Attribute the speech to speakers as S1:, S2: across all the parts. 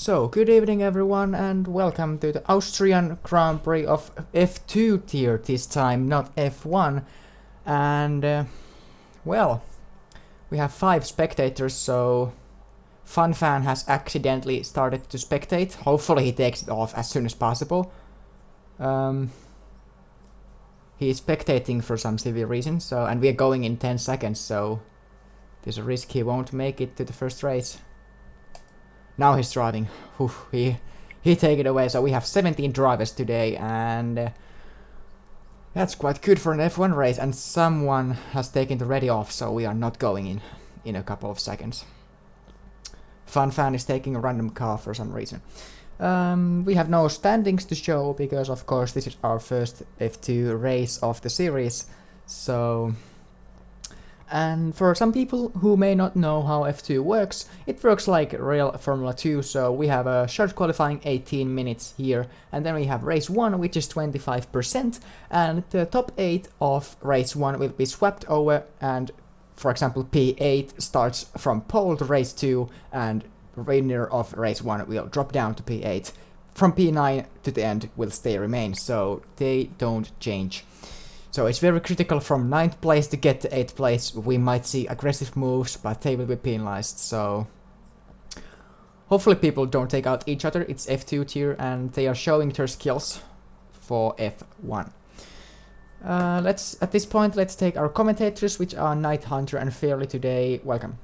S1: So, good evening everyone and welcome to the Austrian Grand Prix of F2 tier this time, not F1. And, well, we have 5 spectators, so FunFan has accidentally started to spectate. Hopefully he takes it off as soon as possible. He is spectating for some silly reason, so, and we are going in 10 seconds, so there's a risk he won't make it to the first race. Now he's driving. Whew, he take it away. So we have 17 drivers today, and that's quite good for an F1 race. And someone has taken the ready off, so we are not going in a couple of seconds. FunFan is taking a random car for some reason. We have no standings to show because, of course, this is our first F2 race of the series. So. And for some people who may not know how F2 works, it works like real Formula 2, so we have a short qualifying 18 minutes here, and then we have race 1, which is 25%, and the top 8 of race 1 will be swapped over, and for example P8 starts from pole to race 2, and winner of race 1 will drop down to P8. From P9 to the end will remain, so they don't change. So it's very critical from 9th place to get to 8th place. We might see aggressive moves, but they will be penalized, so hopefully people don't take out each other. It's F2 tier and they are showing their skills for F1. At this point, let's take our commentators, which are Night Hunter and Fairly today. Welcome.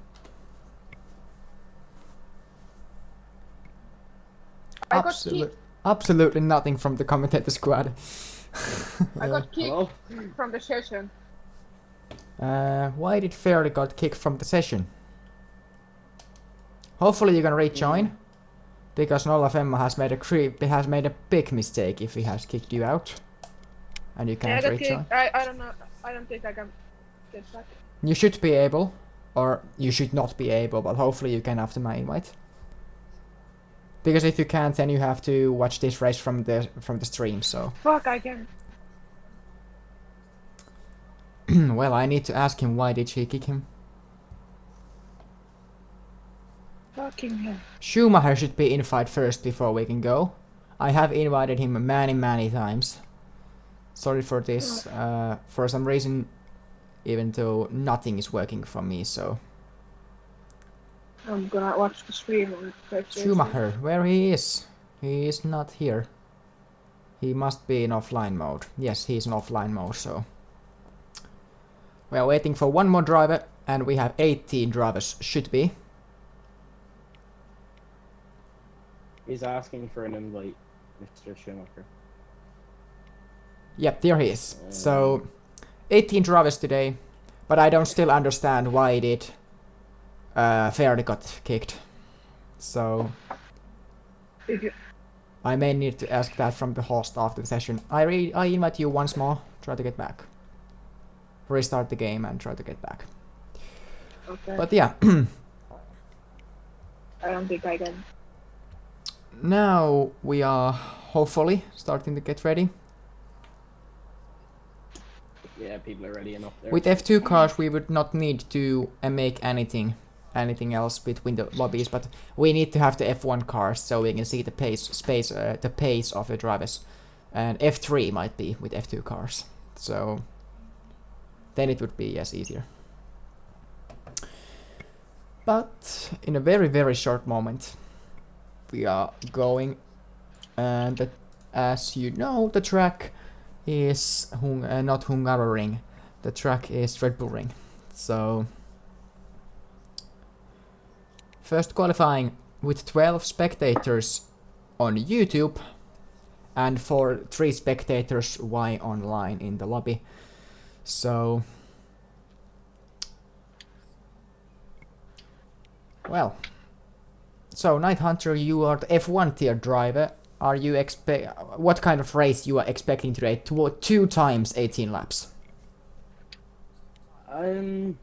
S1: Absolutely nothing from the commentator squad.
S2: I got kicked from the session.
S1: Why did Fairly got kicked from the session? Hopefully you can rejoin, because Nolafemma has made a big mistake if he has kicked you out, and you can't rejoin.
S2: I don't know. I don't think I can get back.
S1: You should be able, or you should not be able, but hopefully you can after my invite. Because if you can't, then you have to watch this race from the stream, so.
S2: Fuck, I can.
S1: Well, I need to ask him why did she kick him.
S2: Fucking hell.
S1: Schumacher should be invited first before we can go. I have invited him many times. Sorry for this. For some reason, even though nothing is working for me, so.
S2: I'm gonna watch the stream.
S1: Schumacher, where he is? He is not here. He must be in offline mode. Yes, he's in offline mode, so. We are waiting for one more driver, and we have 18 drivers, should be.
S3: He's asking for an invite, Mr. Schumacher.
S1: Yep, there he is. So, 18 drivers today, but I don't still understand why did Fairly got kicked. So I may need to ask that from the host after the session. I invite you once more. Try to get back. Restart the game and try to get back.
S2: Okay.
S1: But yeah.
S2: I don't think I can.
S1: Now we are hopefully starting to get ready.
S3: Yeah, people are ready enough there.
S1: With F2 cars we would not need to make anything else between the lobbies, but we need to have the F1 cars so we can see the pace of the drivers, and F3 might be with F2 cars, so then it would be easier. But in a very short moment we are going, and as you know, the track is not Hungaroring, the track is Red Bull Ring, so. First qualifying with 12 spectators on YouTube and for 3 spectators online in the lobby. So, well, so Night Hunter, you are the F1 tier driver. Are you what kind of race you are expecting today? 2 times 18 laps.
S3: I'm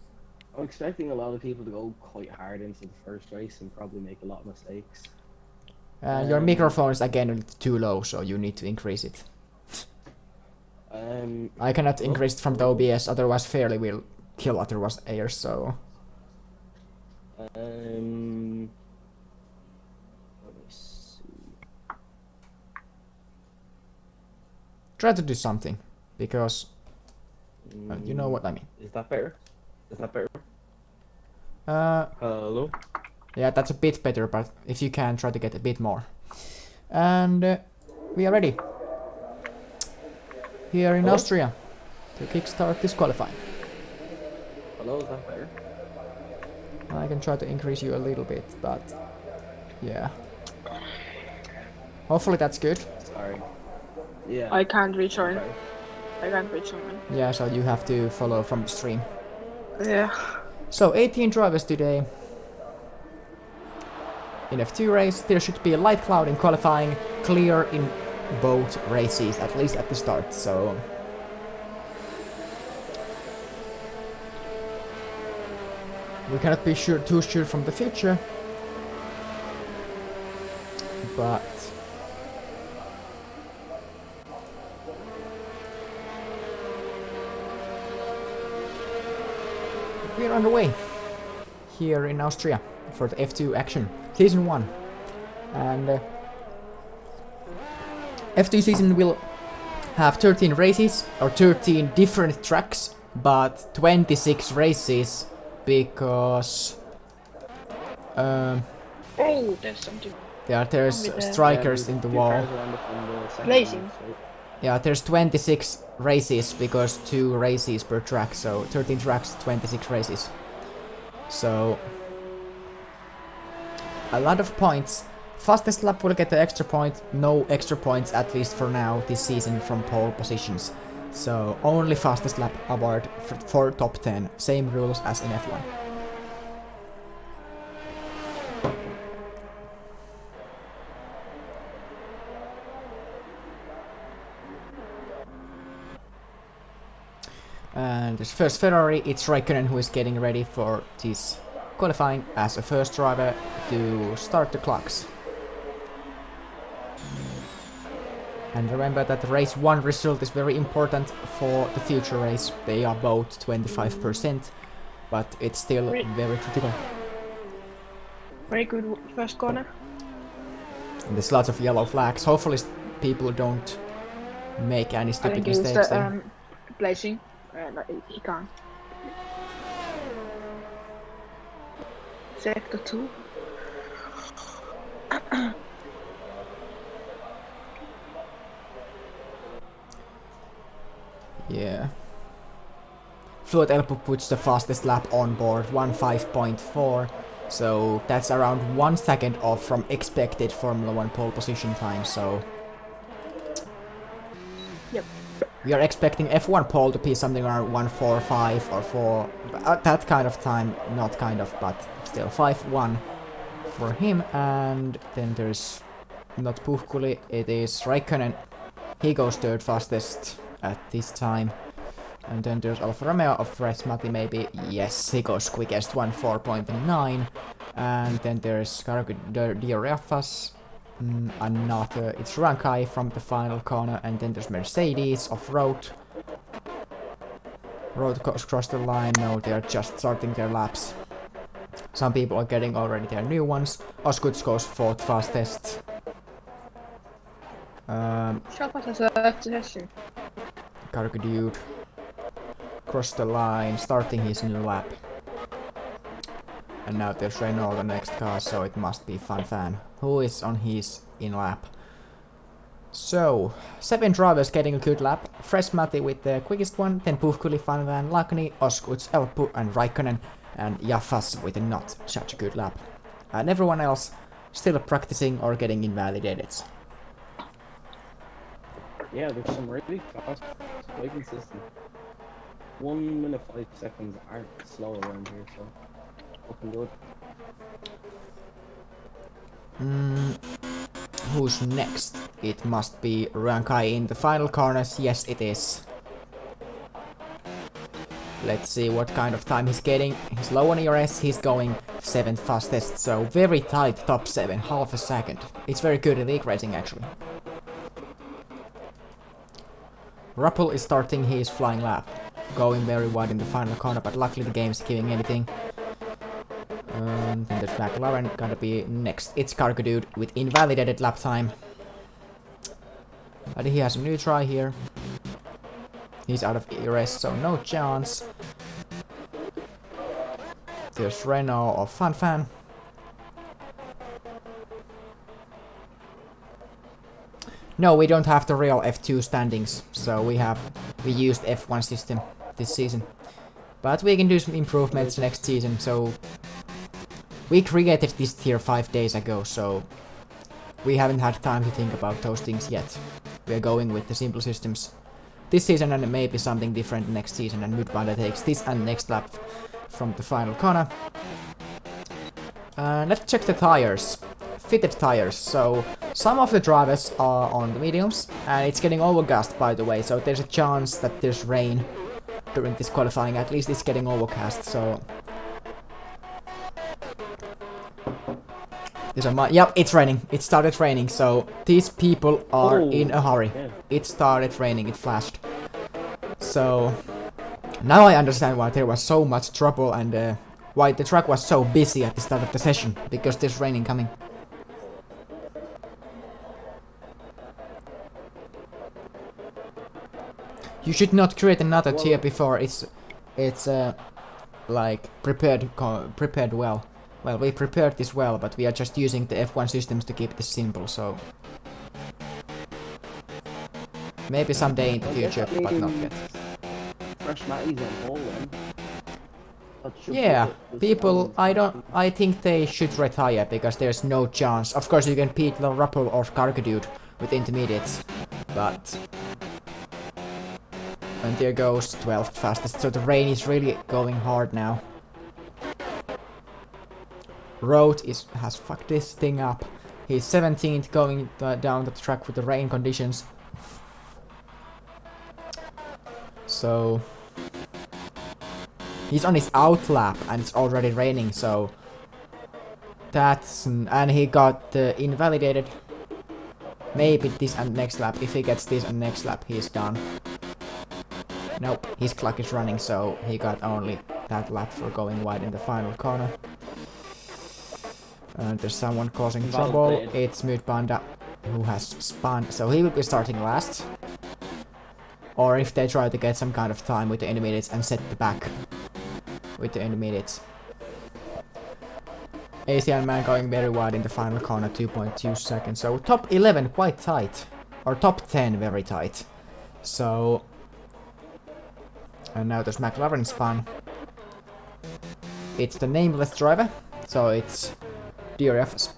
S3: expecting a lot of people to go quite hard into the first race and probably make a lot of mistakes.
S1: Your microphone is again too low, so you need to increase it. I cannot increase it from the OBS, otherwise Fairly will kill otherwise air, so.
S3: Let me
S1: Try to do something, because you know what I mean.
S3: Is that better? Is that better? Hello?
S1: Yeah, that's a bit better, but if you can, try to get a bit more. And we are ready. Here in
S3: Hello?
S1: Austria, to kickstart this qualifying.
S3: Hello, is that better?
S1: I can try to increase you a little bit, but yeah. Hopefully that's good.
S3: Sorry. Yeah.
S2: I can't rejoin.
S3: Okay.
S2: I can't rejoin.
S1: Yeah, so you have to follow from the stream.
S2: Yeah.
S1: So 18 drivers today. In F2 race, there should be a light cloud in qualifying, clear in both races, at least at the start, so... We cannot be too sure from the future, but... We're underway here in Austria for the F2 action, Season 1. And F2 season will have 13 races, or 13 different tracks, but 26 races, because
S2: Oh, there's something.
S1: there's
S2: With the-
S1: strikers in the wall.
S2: Blazing.
S1: Yeah, there's 26 races, because 2 races per track, so 13 tracks, 26 races. So a lot of points. Fastest lap will get the extra point, no extra points at least for now this season from pole positions. So only fastest lap award for top 10, same rules as in F1. And this first Ferrari, it's Raikkonen who is getting ready for this qualifying as a first driver to start the clocks. And remember that the race 1 result is very important for the future race. They are both 25%, but it's still very critical.
S2: Very good first corner.
S1: And there's lots of yellow flags. Hopefully people don't make any
S2: I
S1: stupid
S2: think it's
S1: mistakes
S2: the
S1: there.
S2: blazing. No, he can't. Sector 2.
S1: Yeah. Fluid Elpo puts the fastest lap on board, 1:05.4, so that's around 1 second off from expected Formula 1 pole position time, so...
S2: Yep.
S1: We are expecting F1 pole to be something around 1:45 or 4, that kind of time, not kind of, but still 5:1 for him, and then there's not Puhkuli, it is Raikkonen, he goes third fastest at this time. And then there's Alfa Romeo of Matti maybe, yes, he goes quickest, 1:04.9. And then there's Diorafas, another, it's Rankai from the final corner, and then there's Mercedes of Road. Road goes across the line, no, they're just starting their laps. Some people are getting already their new ones. Oskuts goes 4th fastest.
S2: Shapas has left the session.
S1: Dude crossed the line, starting his new lap. And now there's Renault, the next car, so it must be Fan, who is on his in-lap. So, 7 drivers getting a good lap. Matti with the quickest one, then Puhkuli, Van, Lagni, Oskuts, Elpu, and Raikkonen, and Jaffas with a not such a good lap. And everyone else still practicing or getting invalidated.
S3: Yeah, there's some really fast, quite consistent. 1 minute 5 seconds aren't slow around here, so looking good.
S1: Who's next? It must be Rankai in the final corners. Yes, it is. Let's see what kind of time he's getting. He's low on ERS, he's going 7th fastest, so very tight top 7, half a second. It's very good in league racing actually. Ruppel is starting his flying lap, going very wide in the final corner, but luckily the game's giving anything. Then there's McLaren gonna be next. It's Dude with invalidated lap time. But he has a new try here. He's out of ERS, so no chance. There's Renault or Fan. No, we don't have the real F2 standings, so we used F1 system this season. But we can do some improvements next season, so we created this tier 5 days ago, so we haven't had time to think about those things yet. We're going with the simple systems this season and maybe something different next season, and Mudbanda takes this and next lap from the final corner. Let's check the tires. Fitted tires, so some of the drivers are on the mediums, and it's getting overcast by the way, so there's a chance that there's rain during this qualifying. At least it's getting overcast, so yep, it's raining. It started raining, so these people are in a hurry.
S3: Yeah.
S1: It started raining, it flashed. So now I understand why there was so much trouble and why the track was so busy at the start of the session, because there's raining coming. You should not create another tier before it's like prepared well. Well, we prepared this well, but we are just using the F1 systems to keep this simple, so maybe someday in the future, but not yet.
S3: Fresh Matties on pole then.
S1: Yeah, people, I think they should retire because there's no chance. Of course, you can beat Ruppel or Carcadude with intermediates, but and there goes 12th fastest. So the rain is really going hard now. Road has fucked this thing up. He's 17th going down the track with the rain conditions. So he's on his out lap and it's already raining, so that's... and he got invalidated. Maybe this and next lap. If he gets this and next lap, he's done. Nope, his clock is running, so he got only that lap for going wide in the final corner. And there's someone causing trouble. It's Mudbanda who has spun, so he will be starting last. Or if they try to get some kind of time with the intermediates and set the back with the intermediates. Asian man going very wide in the final corner, 2.2 seconds. So top 11 quite tight, or top 10 very tight. So, and now there's McLaren spun. It's the nameless driver, so it's DRFs.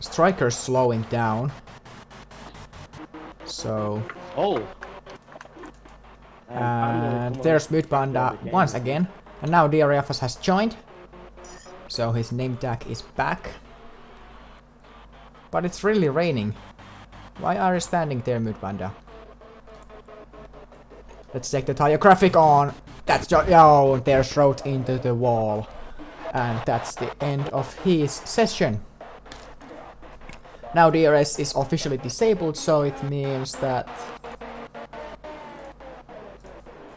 S1: Striker's slowing down. So...
S3: oh!
S1: And there's Mudbanda once again. And now DRFs has joined. So his name tag is back. But it's really raining. Why are you standing there, Mudbanda? Let's take the tire graphic on. That's just... oh, there's road into the wall. And that's the end of his session. Now DRS is officially disabled, so it means that...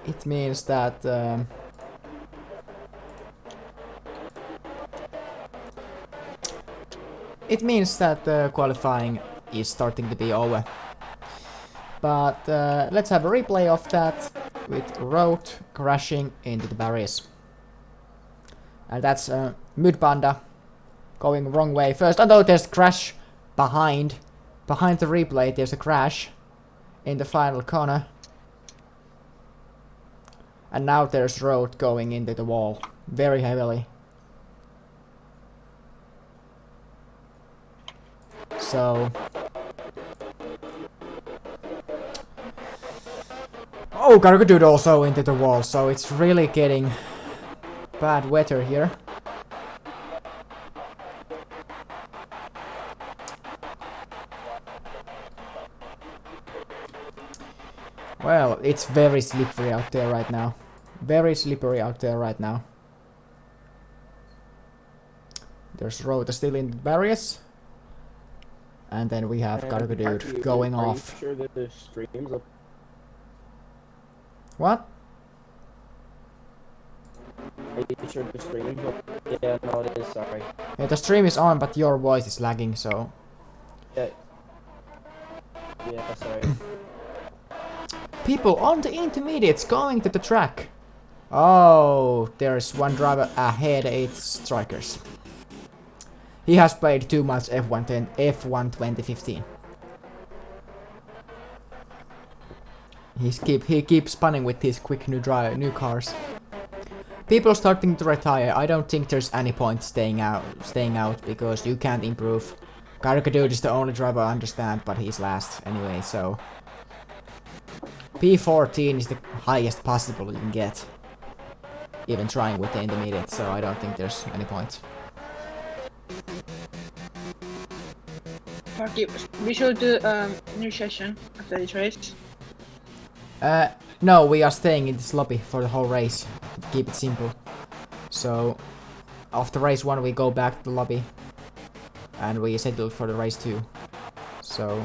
S1: it means that... it means that qualifying is starting to be over. But let's have a replay of that with road crashing into the barriers. And that's Mudbanda going wrong way first. Although there's crash behind the replay, there's a crash in the final corner. And now there's road going into the wall very heavily. So... oh, Gargadude also into the wall, so it's really getting bad weather here. Well, it's very slippery out there right now. Very slippery out there right now. There's road still in the barriers. And then we have Gargadude going off.
S3: Sure that the stream's up?
S1: What?
S3: Are you sure the stream's up? Yeah, no, it is. Sorry.
S1: Yeah, the stream is on, but your voice is lagging, so...
S3: Yeah. Yeah, sorry.
S1: People on the intermediates going to the track. Oh, there's one driver ahead, 8 strikers. He has played too much F1 2015. He keeps spinning with these quick new cars. People starting to retire. I don't think there's any point staying out because you can't improve. Karakadude is the only driver I understand, but he's last anyway, so... P14 is the highest possible you can get. Even trying with the intermediate, so I don't think there's any point.
S2: Marky, we should do new session after this race.
S1: No, we are staying in this lobby for the whole race. Keep it simple. So, after race 1 we go back to the lobby. And we settle for the race 2. So...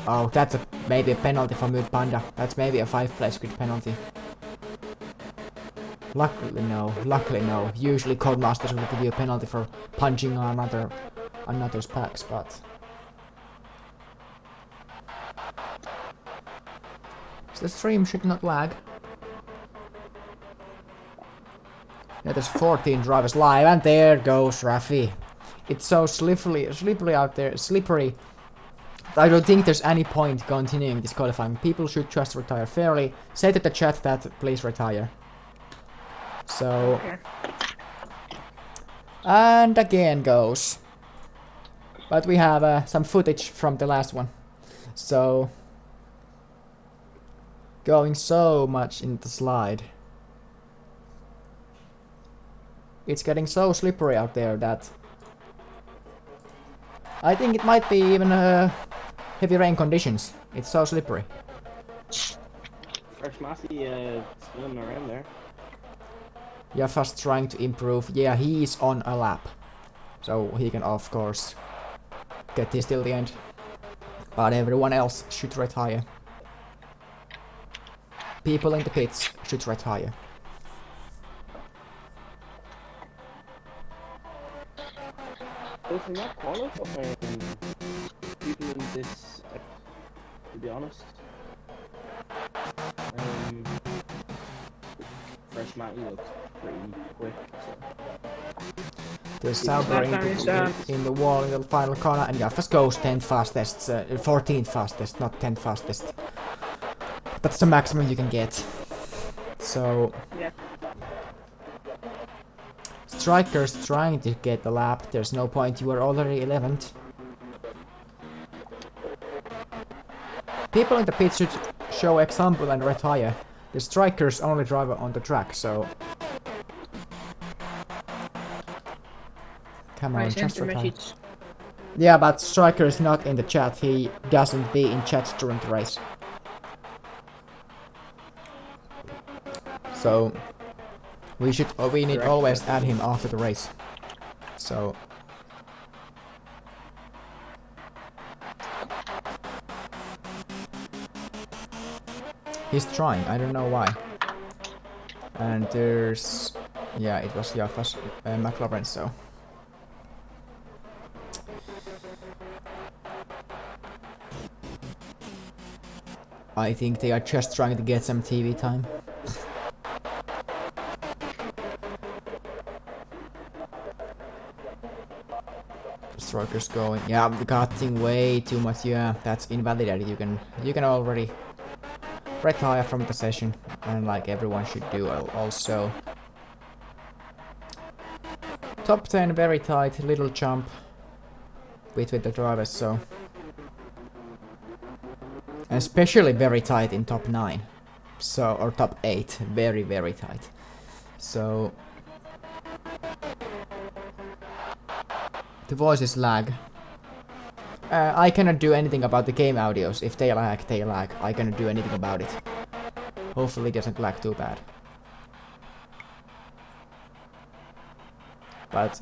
S1: Oh, that's maybe a penalty for Mood Panda. That's maybe a 5-place grid penalty. Luckily no. Usually Codemasters will give you a penalty for punching on another's packs, but... So the stream should not lag. Yeah, there's 14 drivers live, and there goes Rafi. It's so slippery out there, slippery. I don't think there's any point continuing this qualifying. People should just retire fairly. Say to the chat that please retire. So...
S2: Okay.
S1: And again goes. But we have some footage from the last one. So... Going so much in the slide. It's getting so slippery out there that... I think it might be even heavy rain conditions. It's so slippery.
S3: Fresh Massey spinning around there.
S1: Jaffa's trying to improve. Yeah, he is on a lap. So he can of course get this till the end. But everyone else should retire. People in the pits should retire.
S3: There's not qualifying people in this, to be honest. Fresh Matty looks pretty quick. So.
S1: There's Sauber in the wall in the final corner, and Jaffas goes 10th fastest, 14th fastest, not 10th fastest. That's the maximum you can get. So...
S2: Yeah.
S1: Strikers trying to get the lap, there's no point, you are already 11th. People in the pit should show example and retire. The Striker's only driver on the track, so... Come on, just retire. Yeah, but Striker is not in the chat, he doesn't be in chat during the race. So... We need always add him after the race. So... He's trying, I don't know why. And there's... Yeah, it was Jaffa's McLaren, so... I think they are just trying to get some TV time. Strikers going. Yeah, I'm cutting way too much. Yeah, that's invalidated. You can already retire from the session, and like everyone should do also. Top 10 very tight, little jump between the drivers, so especially very tight in top 9, so or top 8, very tight. So the voices lag. I cannot do anything about the game audios. If they lag, they lag. I cannot do anything about it. Hopefully it doesn't lag too bad. But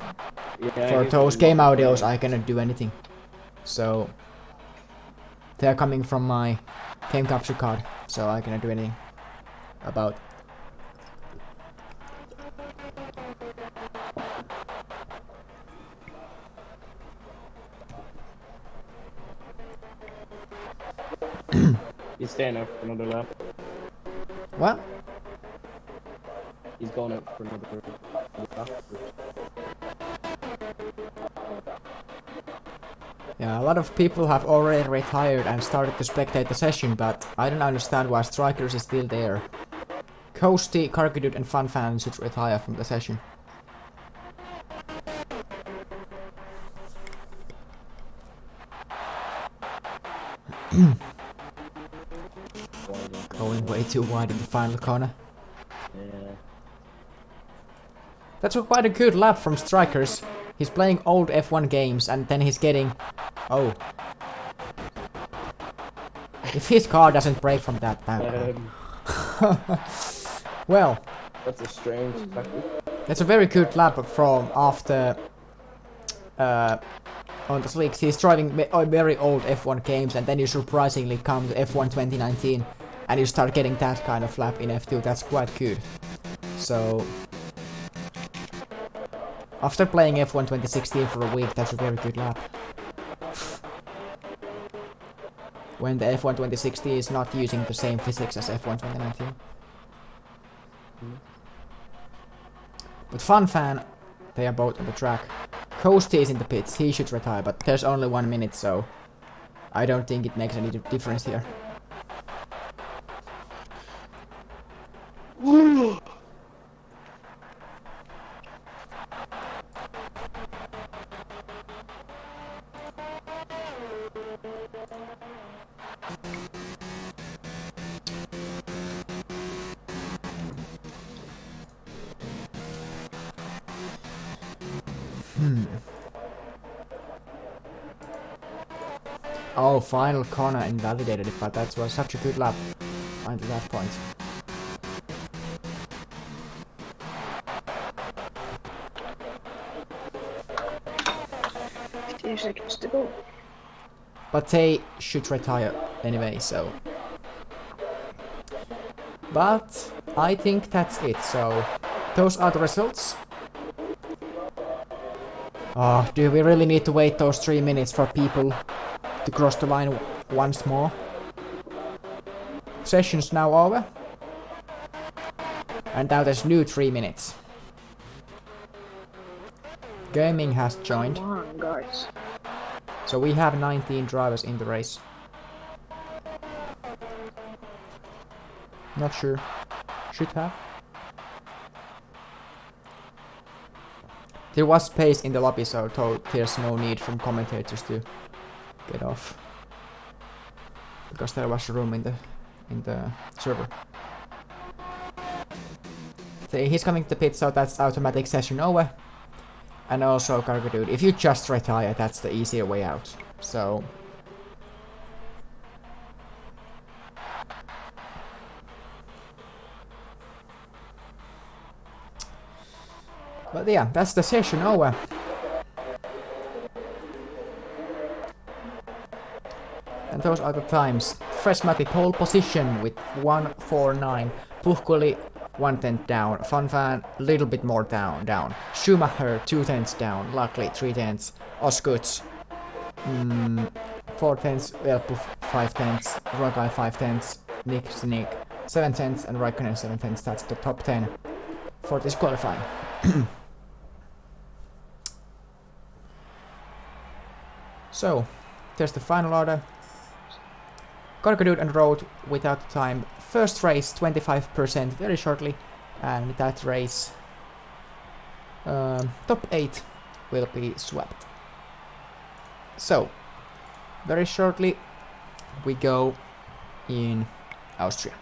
S1: yeah, for those game audios, I cannot do anything. So they are coming from my game capture card, so I cannot do anything about
S3: He's staying out for another lap.
S1: What?
S3: He's going out for another lap.
S1: Yeah, a lot of people have already retired and started to spectate the session, but I don't understand why Strikers is still there. Coasty, Carcadude and FunFan should retire from the session. Going way too wide in the final corner.
S3: Yeah.
S1: That's quite a good lap from Strikers. He's playing old F1 games and then he's getting... Oh. If his car doesn't break from that time. Well.
S3: That's a strange tactic.
S1: That's a very good lap from after... on the slicks. He's driving very old F1 games and then you surprisingly come to F1 2019 and you start getting that kind of lap in F2. That's quite good. So... After playing F1 2016 for a week, that's a very good lap. When the F1 2016 is not using the same physics as F1 2019. But FunFan, they are both on the track. Coasty is in the pits, he should retire, but there's only 1 minute, so I don't think it makes any difference here. Oh, final corner invalidated it, but that was such a good lap until that point.
S2: 15 seconds to go.
S1: But they should retire anyway, so... But I think that's it, so... Those are the results. Oh, do we really need to wait those 3 minutes for people to cross the line once more? Session's now over. And now there's new 3 minutes. Gaming has joined.
S2: Come on, guys.
S1: So we have 19 drivers in the race. Not sure. Should have. There was space in the lobby, so there's no need from commentators to get off. Because there was room in the server. So he's coming to the pit, so that's automatic session over. And also Carcadude, if you just retire, that's the easier way out. So... But yeah, that's the session over. And those are the times. Freshmati pole position with 149. Puhkuli 1/10 down. FunFan little bit more down. Schumacher 2/10 down. Luckily 3/10. Oskuts 4/10. Velpuf 5/10. Rogai 5/10. Nick 7/10 and Raikkonen 7/10. That's the top 10 for this qualifying. So, there's the final order. Carcadude and Road without time. First race 25% very shortly, and that race top 8 will be swept. So, very shortly we go in Austria.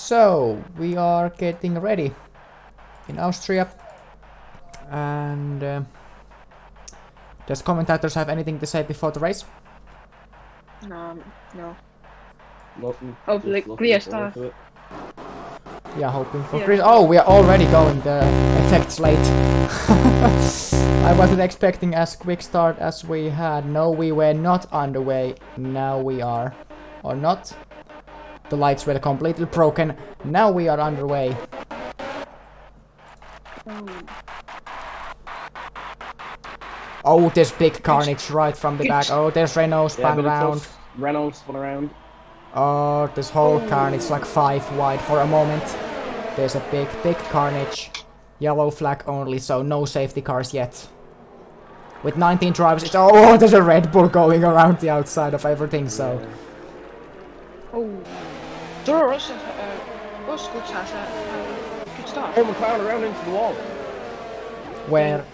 S1: So we are getting ready in Austria, and does commentators have anything to say before the race?
S2: No.
S3: Nothing.
S2: Hopefully
S3: Just looking
S2: clear
S3: forward
S2: start.
S3: to it.
S1: Yeah, hoping for
S2: Yeah.
S1: Chris. Oh, we are already going the effects late. I wasn't expecting as quick start as we had. No, we were not underway. Now we are. Or not. The lights were completely broken. Now we are underway. Oh, there's big carnage right from the back. Oh, there's Renault spun around.
S3: Renault spun around.
S1: Oh, this whole carnage like 5 wide for a moment. There's a big carnage. Yellow flag only, so no safety cars yet. With 19 drivers, it's oh, there's a Red Bull going around the outside of everything, so.
S3: Yeah.
S2: Oh. Door also Osgood has a good start.
S3: Oh, McLaren around into the wall.
S1: Where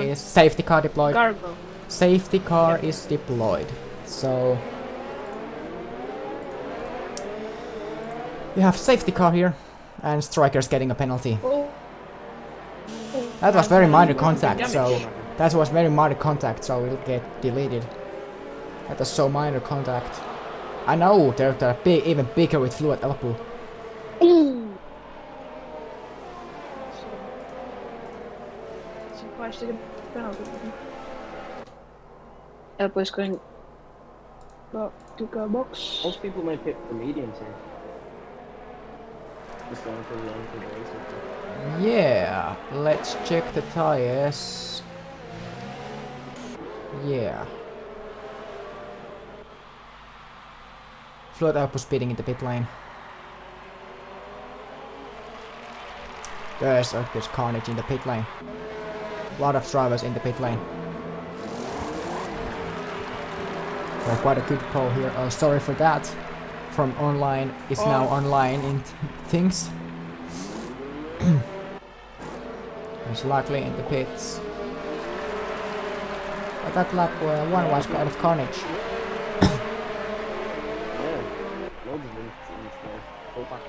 S1: is safety car deployed?
S2: Gargo.
S1: Safety car is deployed. So you have safety car here, and Striker's getting a penalty.
S2: Oh.
S1: That was very minor contact, so that was very minor contact, so it'll get deleted. That was so minor contact. I know they're big, even bigger with fluid elbow.
S2: Surprised to get penalty. Elbow is going to go box.
S3: Most people might pick for mediums here. Just going for the end of the race.
S1: Yeah, let's check the tires. Yeah. Fluid elbow speeding in the pit lane. There's carnage in the pit lane. A lot of drivers in the pit lane. Quite a good call here. Oh, sorry for that. From online is now online in things. There's luckily in the pits. But that lap one was kind of carnage.
S3: Yeah. Loads of them in this game. Go back.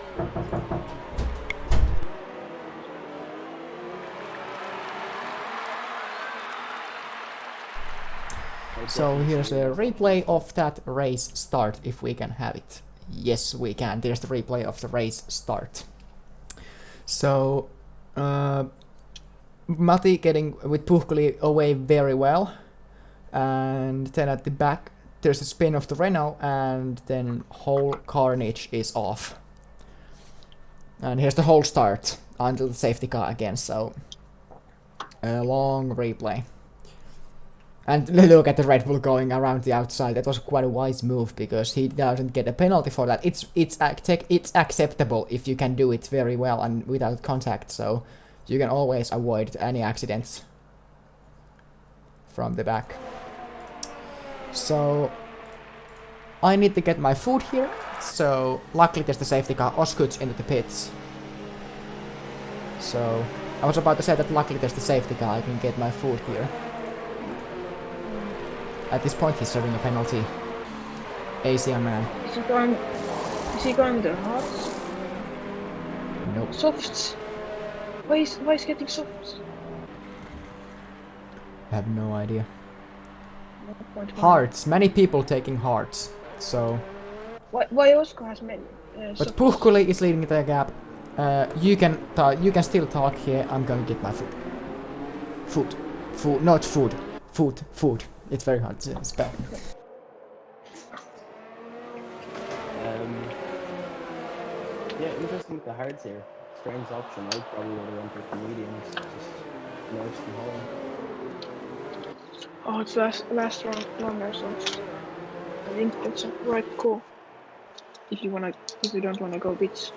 S1: So here's a replay of that race start, if we can have it. Yes, we can. There's the replay of the race start. So, Matti getting with Puhkuli away very well. And then at the back, there's a spin of the Renault, and then whole carnage is off. And here's the whole start until the safety car again, so a long replay. And look at the Red Bull going around the outside. That was quite a wise move because he doesn't get a penalty for that. It's acceptable if you can do it very well and without contact. So you can always avoid any accidents from the back. So I need to get my food here. So luckily there's the safety car Oskuts into the pits. So I was about to say that luckily there's the safety car. I can get my food here. At this point, he's serving a penalty. Asian man.
S2: Is he going the hards?
S1: Nope.
S2: Softs? Why is getting softs?
S1: I have no idea.
S2: No point.
S1: Hearts. Many people taking hearts. So.
S2: Why Oscar has many?
S1: But Puhkuli is leading the gap. You can still talk here. I'm going to get my food. Food. Not food. Food. It's very hard to spell.
S3: Yeah, interesting with the hards here. Strange option. I probably would have went with the mediums. Just nice and home.
S2: Oh, it's last round longer, so I think that's a right call. If you don't wanna go pits.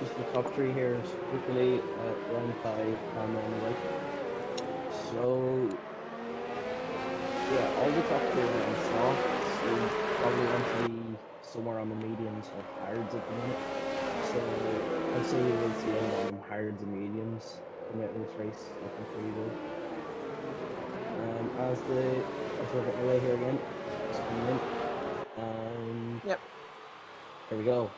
S3: Just the top three here is quickly round 5 and on the right. So yeah, all the top three are on soft, so you probably want to be somewhere on the mediums or hards at the minute. So I'd say we will see anyone on hards and mediums. come out of this race looking pretty good. As we're getting away here again, just coming in.
S2: Yep.
S3: Here we go.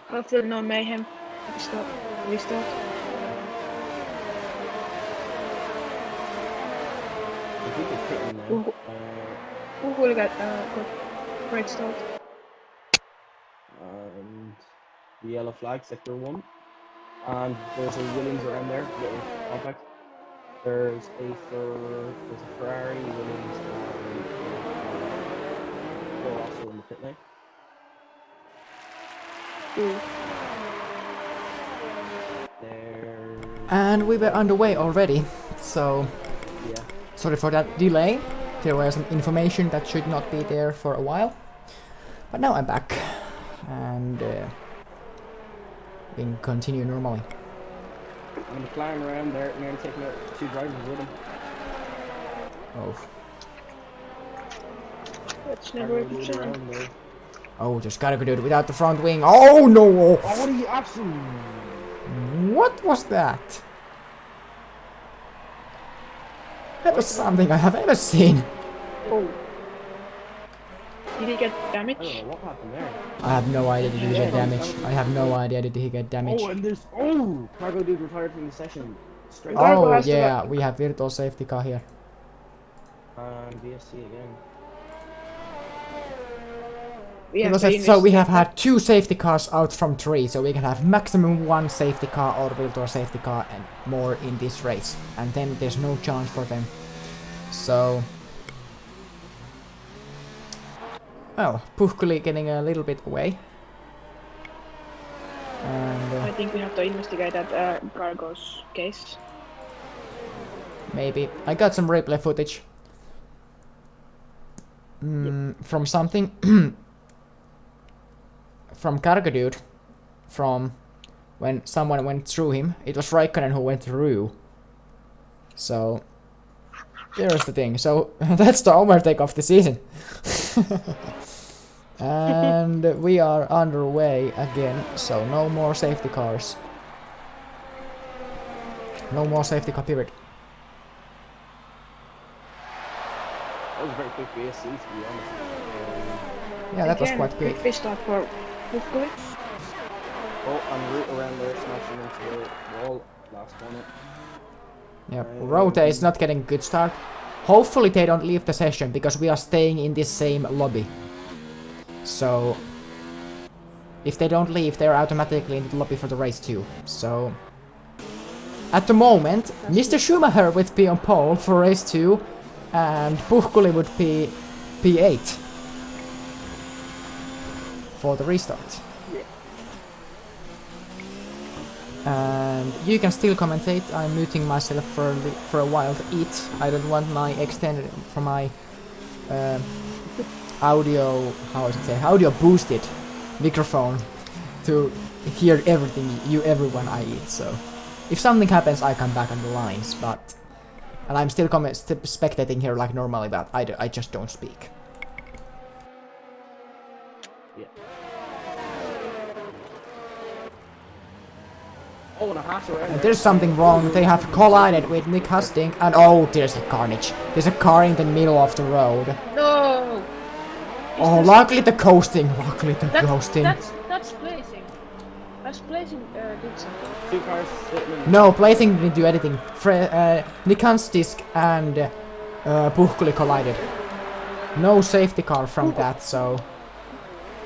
S2: Hopefully no mayhem at the start. Restart.
S3: I think it's hitting now.
S2: Who will get great start?
S3: And the yellow flag, sector 1. And there's a Williams around there, little compact. There's a Ferrari, Williams, and four also in the pit lane. There.
S1: And we were underway already, so
S3: Yeah.
S1: sorry for that delay. There was some information that should not be there for a while. But now I'm back, and we can continue normally.
S3: And the McLaren around there, nearly taking out 2 drivers with him.
S1: Oh.
S2: That's never a good sign.
S3: Around there.
S1: Oh, just gotta do it without the front wing. Oh no!
S3: Oh, what are you absolutely?
S1: What was that? That was something I have ever seen.
S2: Oh. Did he get
S3: I
S2: damage?
S3: don't know what happened there.
S1: I have no idea did he get damage. I have no idea did he get damage.
S3: Oh, and there's cargo dude retired from the session. Straight
S2: Cargo
S1: Oh
S2: has to
S1: yeah,
S2: go.
S1: we have virtual safety car here.
S3: And VSC again.
S2: Yeah,
S1: So we have had 2 safety cars out from 3, so we can have maximum 1 safety car or virtual safety car and more in this race. And then there's no chance for them. So... Well, Puhkuli getting a little bit away. And
S2: I think we have to investigate that cargo's case.
S1: maybe... I got some replay footage. From something... from Cargo Dude. From when someone went through him. It was Raikkonen who went through. So... There's the thing. So, that's the overtake of the season. And we are underway again, so no more safety cars. No more safety car period.
S3: That was a very quick VSC to be honest.
S1: Yeah, that was
S2: Again,
S1: quite quick.
S2: Quick start for Puhkuli.
S3: Oh, and route around there smashing into the wall last corner.
S1: Yeah, Rote is not getting a good start. Hopefully they don't leave the session, because we are staying in this same lobby. So... If they don't leave, they're automatically in the lobby for the race too. So... At the moment, Mr. Schumacher would be on pole for race 2, and Puhkuli would be P8 for the restart. And you can still commentate. I'm muting myself for a while to eat. I don't want my extended for my audio, how is it say, audio boosted microphone to hear everything everyone I eat. So if something happens, I come back on the lines. And I'm still spectating here like normally, but I just don't speak.
S3: Yeah. Oh, and a Haas around
S1: And
S3: there.
S1: there's something wrong. They have collided with Nick Hustings, and oh, there's a carnage. There's a car in the middle of the road.
S2: No!
S1: Oh, luckily the coasting. Luckily the coasting.
S2: That's placing. That's placing did something.
S3: 2 cars sitting in.
S1: No, placing didn't do anything. Nick Hustings and Puhkuli collided. No safety car from that, so...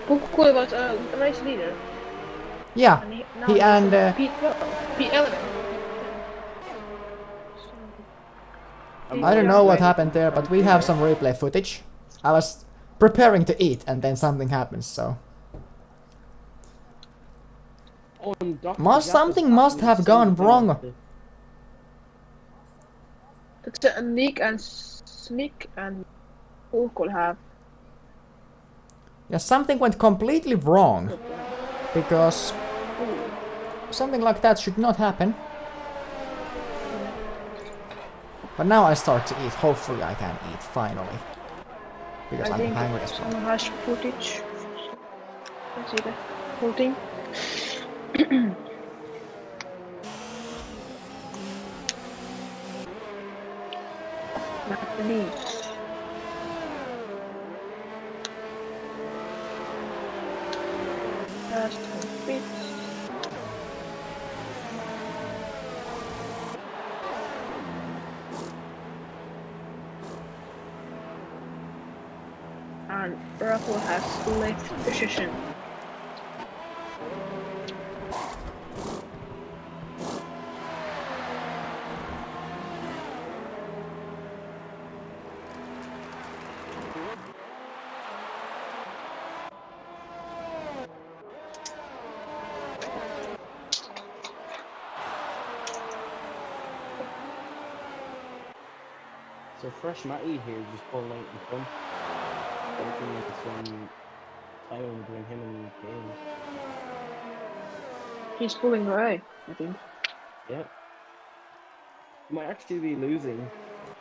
S2: Puhkuli was a race leader.
S1: Yeah,
S2: And
S1: he and...
S2: P11.
S1: I don't know what happened there, but we have some replay footage. I was preparing to eat, and then something happens, so...
S3: Oh, and Dr.
S1: Something must have gone wrong.
S2: That's Nick and Puhkuli have.
S1: Yeah, something went completely wrong. Because... something like that should not happen. But now I start to eat. Hopefully I can eat, finally. Because I'm hungry as well.
S2: Some hash footage. Let's see the whole thing. knee. Last one bit. And Russell has left position.
S3: So fresh Matty here, just pulling out in front. Looking at some time between him and Kane.
S2: He's pulling away, I think.
S3: Yeah. He might actually be losing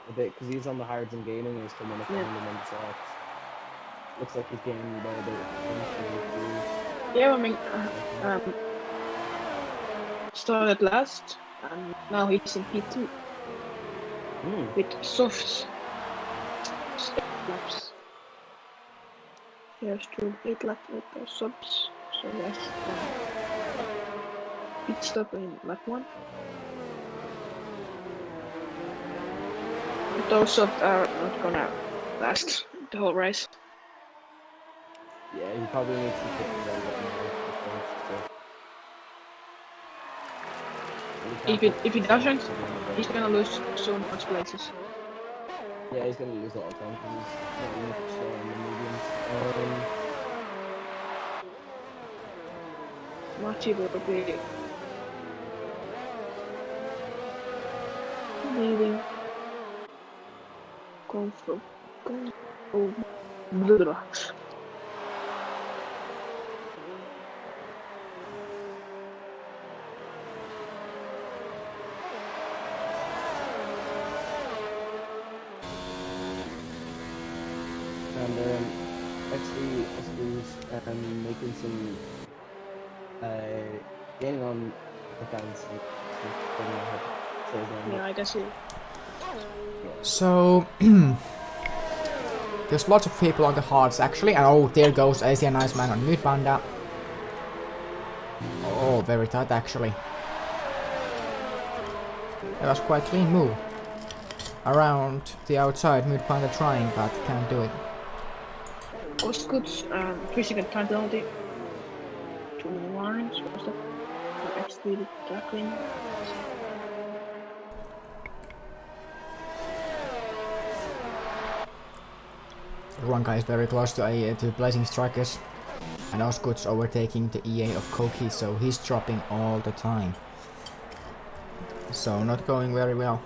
S3: a bit because he's on the hards and gaining and he's coming up behind him on the softs. Looks like he's gaining by about 1, 2, 3.
S2: Yeah, I mean, started last, and now he's in P2 with softs. Laps. He has to pit lap with the subs, so yes, pit stop in lap 1. But those subs are not gonna last the whole race.
S3: Yeah, he probably needs to get a little bit more
S2: If he doesn't, he's gonna lose so much places.
S3: Yeah, he's gonna lose a lot of time because he's not really much slower in the mediums.
S2: Marty will be leading. Comfort.
S3: And XD's making some gaining on the fans.
S2: Yeah, I can see.
S1: So there's lots of people on the hards actually, and oh, there goes Asian Iceman on Mute Panda. Oh, very tight actually. That was quite clean move. Around the outside, Mute Panda trying, but can't do it.
S2: Was good. 3-second time penalty. 2 lines. What was that? XD tackling.
S1: Ruanka is very close to Blazing Strikers, and Osgood's overtaking the EA of Koki, so he's dropping all the time. So not going very well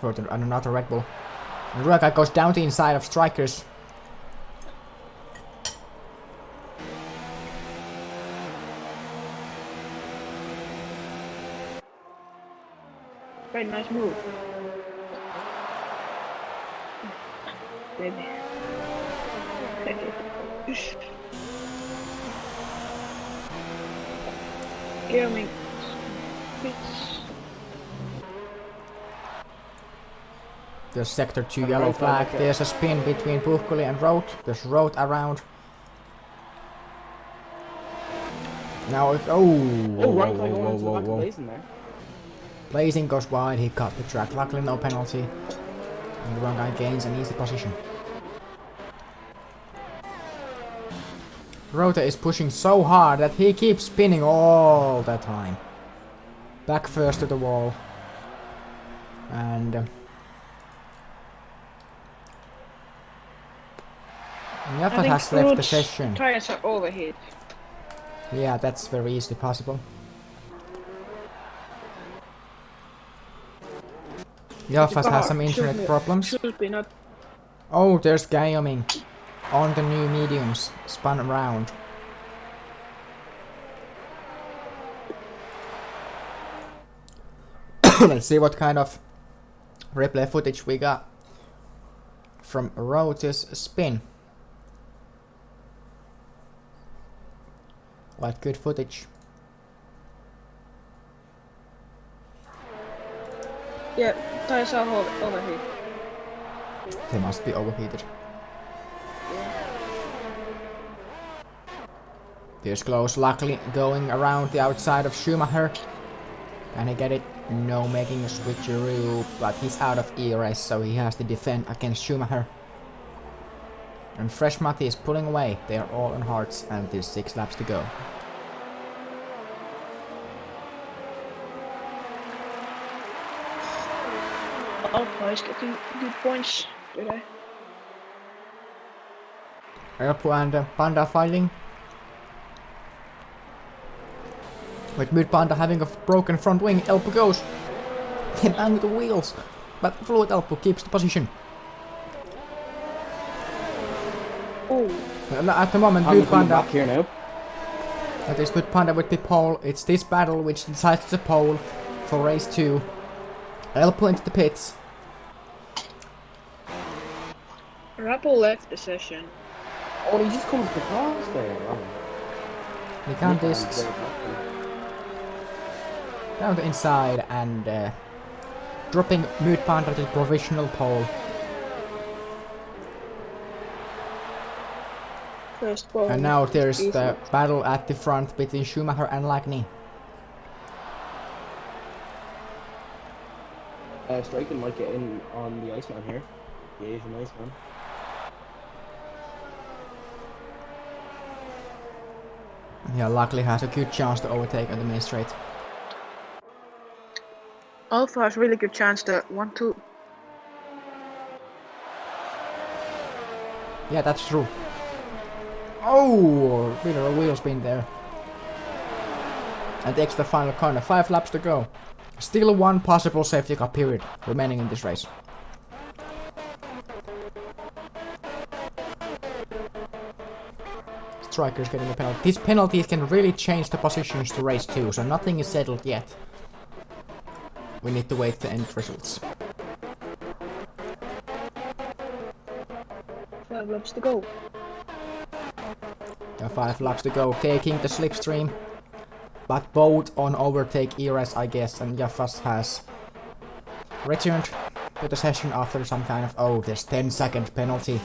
S1: for another Red Bull. And Ruanka goes down the inside of Strikers.
S2: Very nice move. Maybe. Coming.
S1: There's sector 2 yellow flag, there's a spin between Puhkuli and Road, there's Road around. Now if, whoa. Blazing goes wide, he cut the track, luckily no penalty. And the wrong guy gains an easy position. Rota is pushing so hard that he keeps spinning all the time. Back first to the wall. And Jaffa has left the session.
S2: Tires are overheat.
S1: Yeah, that's very easily possible. Jaffa has some internet problems.
S2: Should be not.
S1: Oh, there's Guillaume on the new mediums, spun around. Let's see what kind of replay footage we got from Rota's spin. Like good footage.
S2: Yeah, tires are overheat.
S1: They must be overheated. This close, luckily going around the outside of Schumacher. Can he get it? No, making a switcheroo, but he's out of ERS, so he has to defend against Schumacher. And Fresh Matti is pulling away. They are all on hearts, and there's 6 laps to go.
S2: Alpha is getting good points today.
S1: Elpo and Panda fighting. With Mid Panda having a broken front wing, Elpo goes. They bang the wheels, but Fluid Elpo keeps the position.
S2: Oh,
S1: At the moment,
S3: I'm
S1: Mid
S3: coming
S1: Panda.
S3: back here now.
S1: That is Mid Panda with the pole. It's this battle which decides the pole for race 2. Elpo into the pits.
S2: Rappo left the session.
S3: Oh, he just comes across there. Oh.
S1: The count discs down the inside and dropping Mid Panda to the provisional pole.
S2: First ball.
S1: And now there's the battle at the front between Schumacher and Lagny.
S3: Striken might get in on the Iceman here. The Asian Iceman.
S1: Yeah, Lagny has a good chance to overtake on the main straight.
S2: Alpha has really good chance to 1-2.
S1: Yeah, that's true. Oh, bit of a wheel spin there. And takes the final corner. 5 laps to go. Still one possible safety car period remaining in this race. Striker's getting a penalty. These penalties can really change the positions to race 2, so nothing is settled yet. We need to wait the end results.
S2: 5 laps to go.
S1: 5 laps to go, taking the slipstream. But both on overtake ERS, I guess, and Jaffas has returned to the session after some kind of, oh, there's 10-second penalty.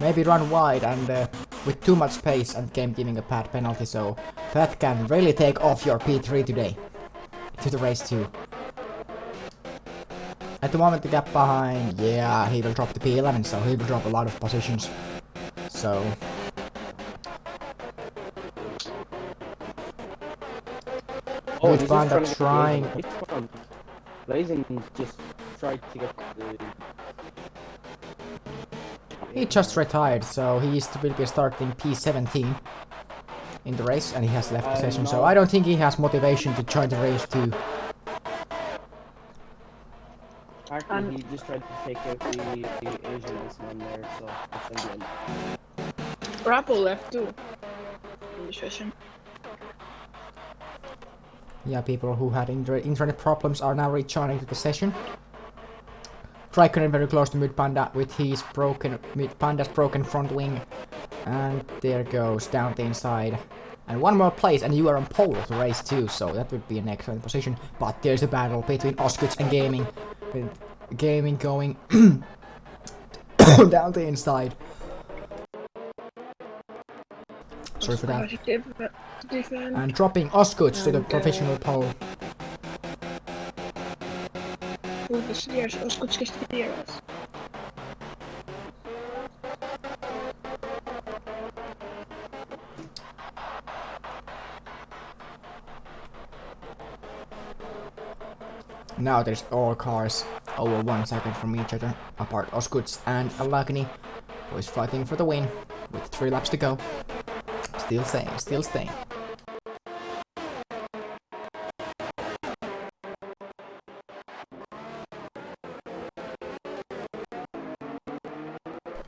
S1: Maybe run wide and with too much pace and game giving a bad penalty, so that can really take off your P3 today. To the race 2. At the moment the gap behind, yeah, he will drop the P11, so he will drop a lot of positions. So...
S3: Oh,
S1: Mid Panda trying.
S3: Blazing just tried to get the...
S1: He just retired, so he will be starting P17 in the race, and he has left the session, so I don't think he has motivation to join the race too.
S3: Actually, he just tried to take out the Asian Iceman there, so it's in the end.
S2: Rappo left too in the session.
S1: Yeah, people who had internet problems are now rejoining to the session. Raikkonen very close to Mid Panda with his Mid Panda's broken front wing. And there goes down the inside. And one more place and you are on pole to race 2, so that would be an excellent position. But there's a battle between Oskuts and Gaming. With Gaming going down the inside. Sorry for that. And dropping Oskuts to the provisional pole.
S2: Yes, Oskuts gets the DRS.
S1: Now there's all cars over 1 second from each other, apart Oskuts and Alagni, who is fighting for the win with 3 laps to go. Still staying.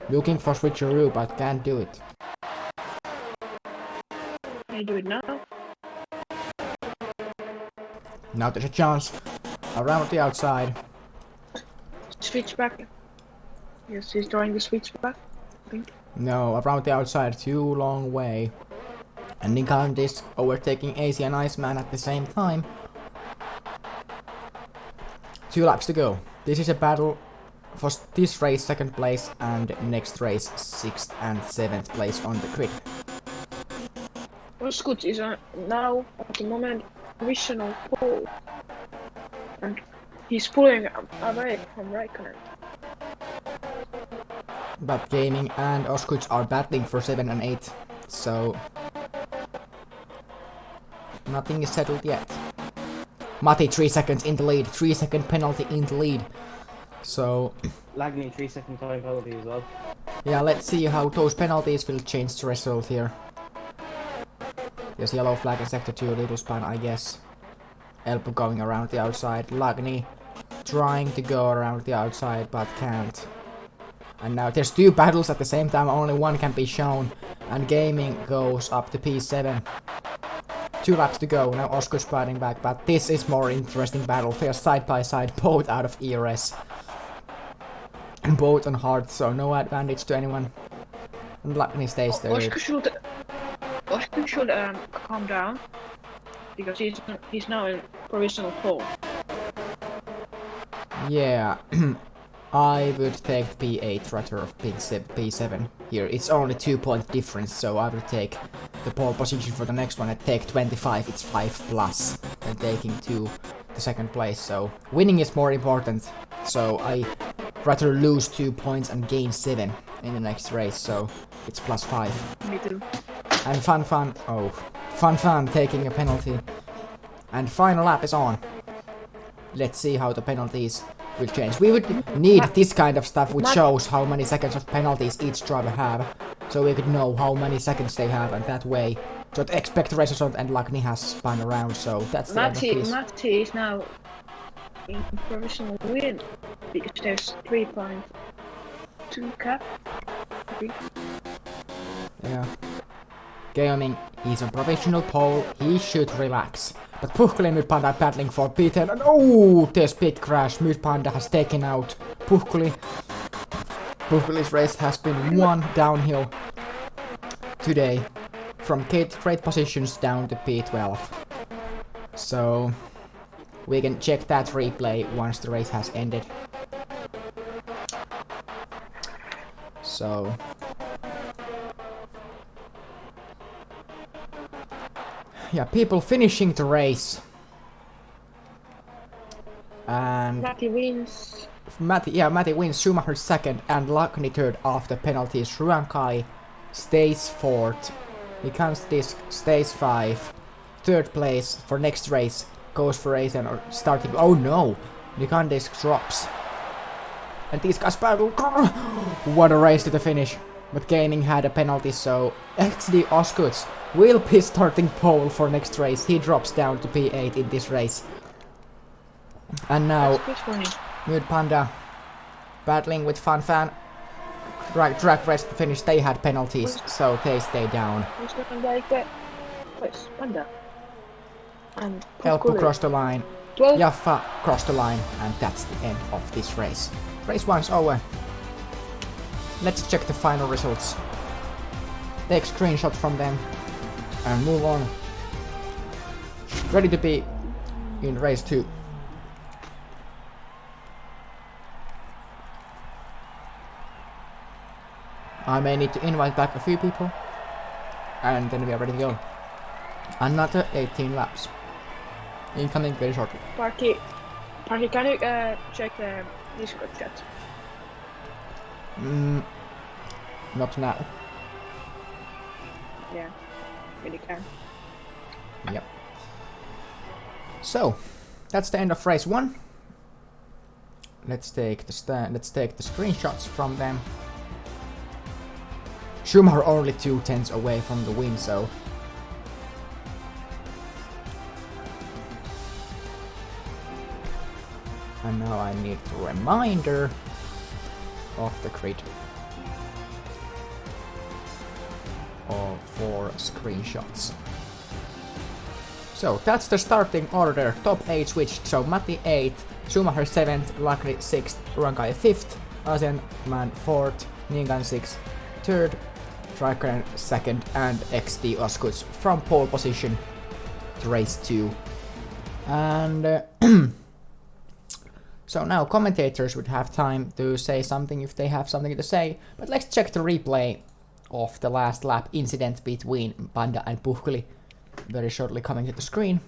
S1: Looking for switcheroo, but can't do it.
S2: Can you do it now?
S1: Now there's a chance. Around the outside.
S2: Switch back. Yes, he's trying to switch back, I think.
S1: No, around the outside, too long way. And Nikan is overtaking AC and Iceman at the same time. 2 laps to go. This is a battle for this race 2nd place and next race 6th and 7th place on the grid.
S2: Oskuts is now at the moment provisional pole, and he's pulling away from Raikkonen.
S1: But Gaming and Oskuts are battling for 7 and 8, so nothing is settled yet. Matti 3 seconds in the lead, 3-second penalty in the lead. So
S3: Lagny 3-second time penalty as well.
S1: yeah, let's see how those penalties will change the result here. There's yellow flag in sector 2, little span I guess. Elpo going around the outside, Lagny trying to go around the outside but can't. And now there's 2 battles at the same time, only one can be shown. And Gaming goes up to P7. 2 laps to go, now Oscar's fighting back, but this is more interesting battle. They're side by side, both out of ERS. And both on hard, so no advantage to anyone. And Lagny stays there.
S2: Oscar should calm down, because he's now in provisional pole.
S1: Yeah, I would take P8 rather of P7 here. It's only 2-point difference, so I will take the pole position for the next one. I take 25, it's 5 plus, and taking to the 2nd place. So winning is more important. So I rather lose 2 points and gain 7 in the next race. So it's plus 5.
S2: Me too.
S1: And Fun taking a penalty. And final lap is on. Let's see how the penalties will change. We would need this kind of stuff which shows how many seconds of penalties each driver have. So we could know how many seconds they have, and that way so to expect race result. And Lagny has spun around, so that's the end of this.
S2: Matti is now in provisional win because there's 3.2 cap.
S1: Yeah. Gaming, he's on provisional pole, he should relax. But Puhkuli and Mydpanda are battling for P10, and oh, there's big crash. Mydpanda has taken out Puhkuli. Puhkuli's race has been won downhill today, from great positions down to P12. So we can check that replay once the race has ended. So yeah, people finishing the race. And
S2: Matti wins.
S1: Matti wins, Schumacher 2nd and Lagny 3rd after penalties. Ruankai stays 4th. Mikansdisk stays 5th. 3rd place for next race goes for race and starting. Oh no! Mikansdisk drops. And these guys battle. What a race to the finish. But Gaming had a penalty, so XD Oskuts will be starting pole for next race. He drops down to P8 in this race. And now Mydpanda battling with Fan. Drag race to finish. They had penalties, so they stay down. Elpo crossed the line. Jaffa crossed the line, and that's the end of this race. Race 1's over. Let's check the final results. Take screenshot from them and move on. Ready to be in race 2. I may need to invite back a few people, and then we are ready to go. Another 18 laps. Incoming very shortly.
S2: Parky, can you check the Discord chat?
S1: Not now.
S2: Yeah, really can.
S1: Yep. So, that's the end of race 1. Let's take the screenshots from them. Schumacher only 2/10 away from the win, so and now I need a reminder of the grid for screenshots. So that's the starting order. Top 8 switched. So Matti 8th, Schumacher 7th, Lagny 6th, Ruankai 5th, Asienman 4th, Ningan 6th, 3rd, Raikkonen 2nd, and XD Oskuts from pole position to race 2. And So now commentators would have time to say something if they have something to say, but let's check the replay of the last lap incident between Panda and Puhkuli very shortly coming to the screen.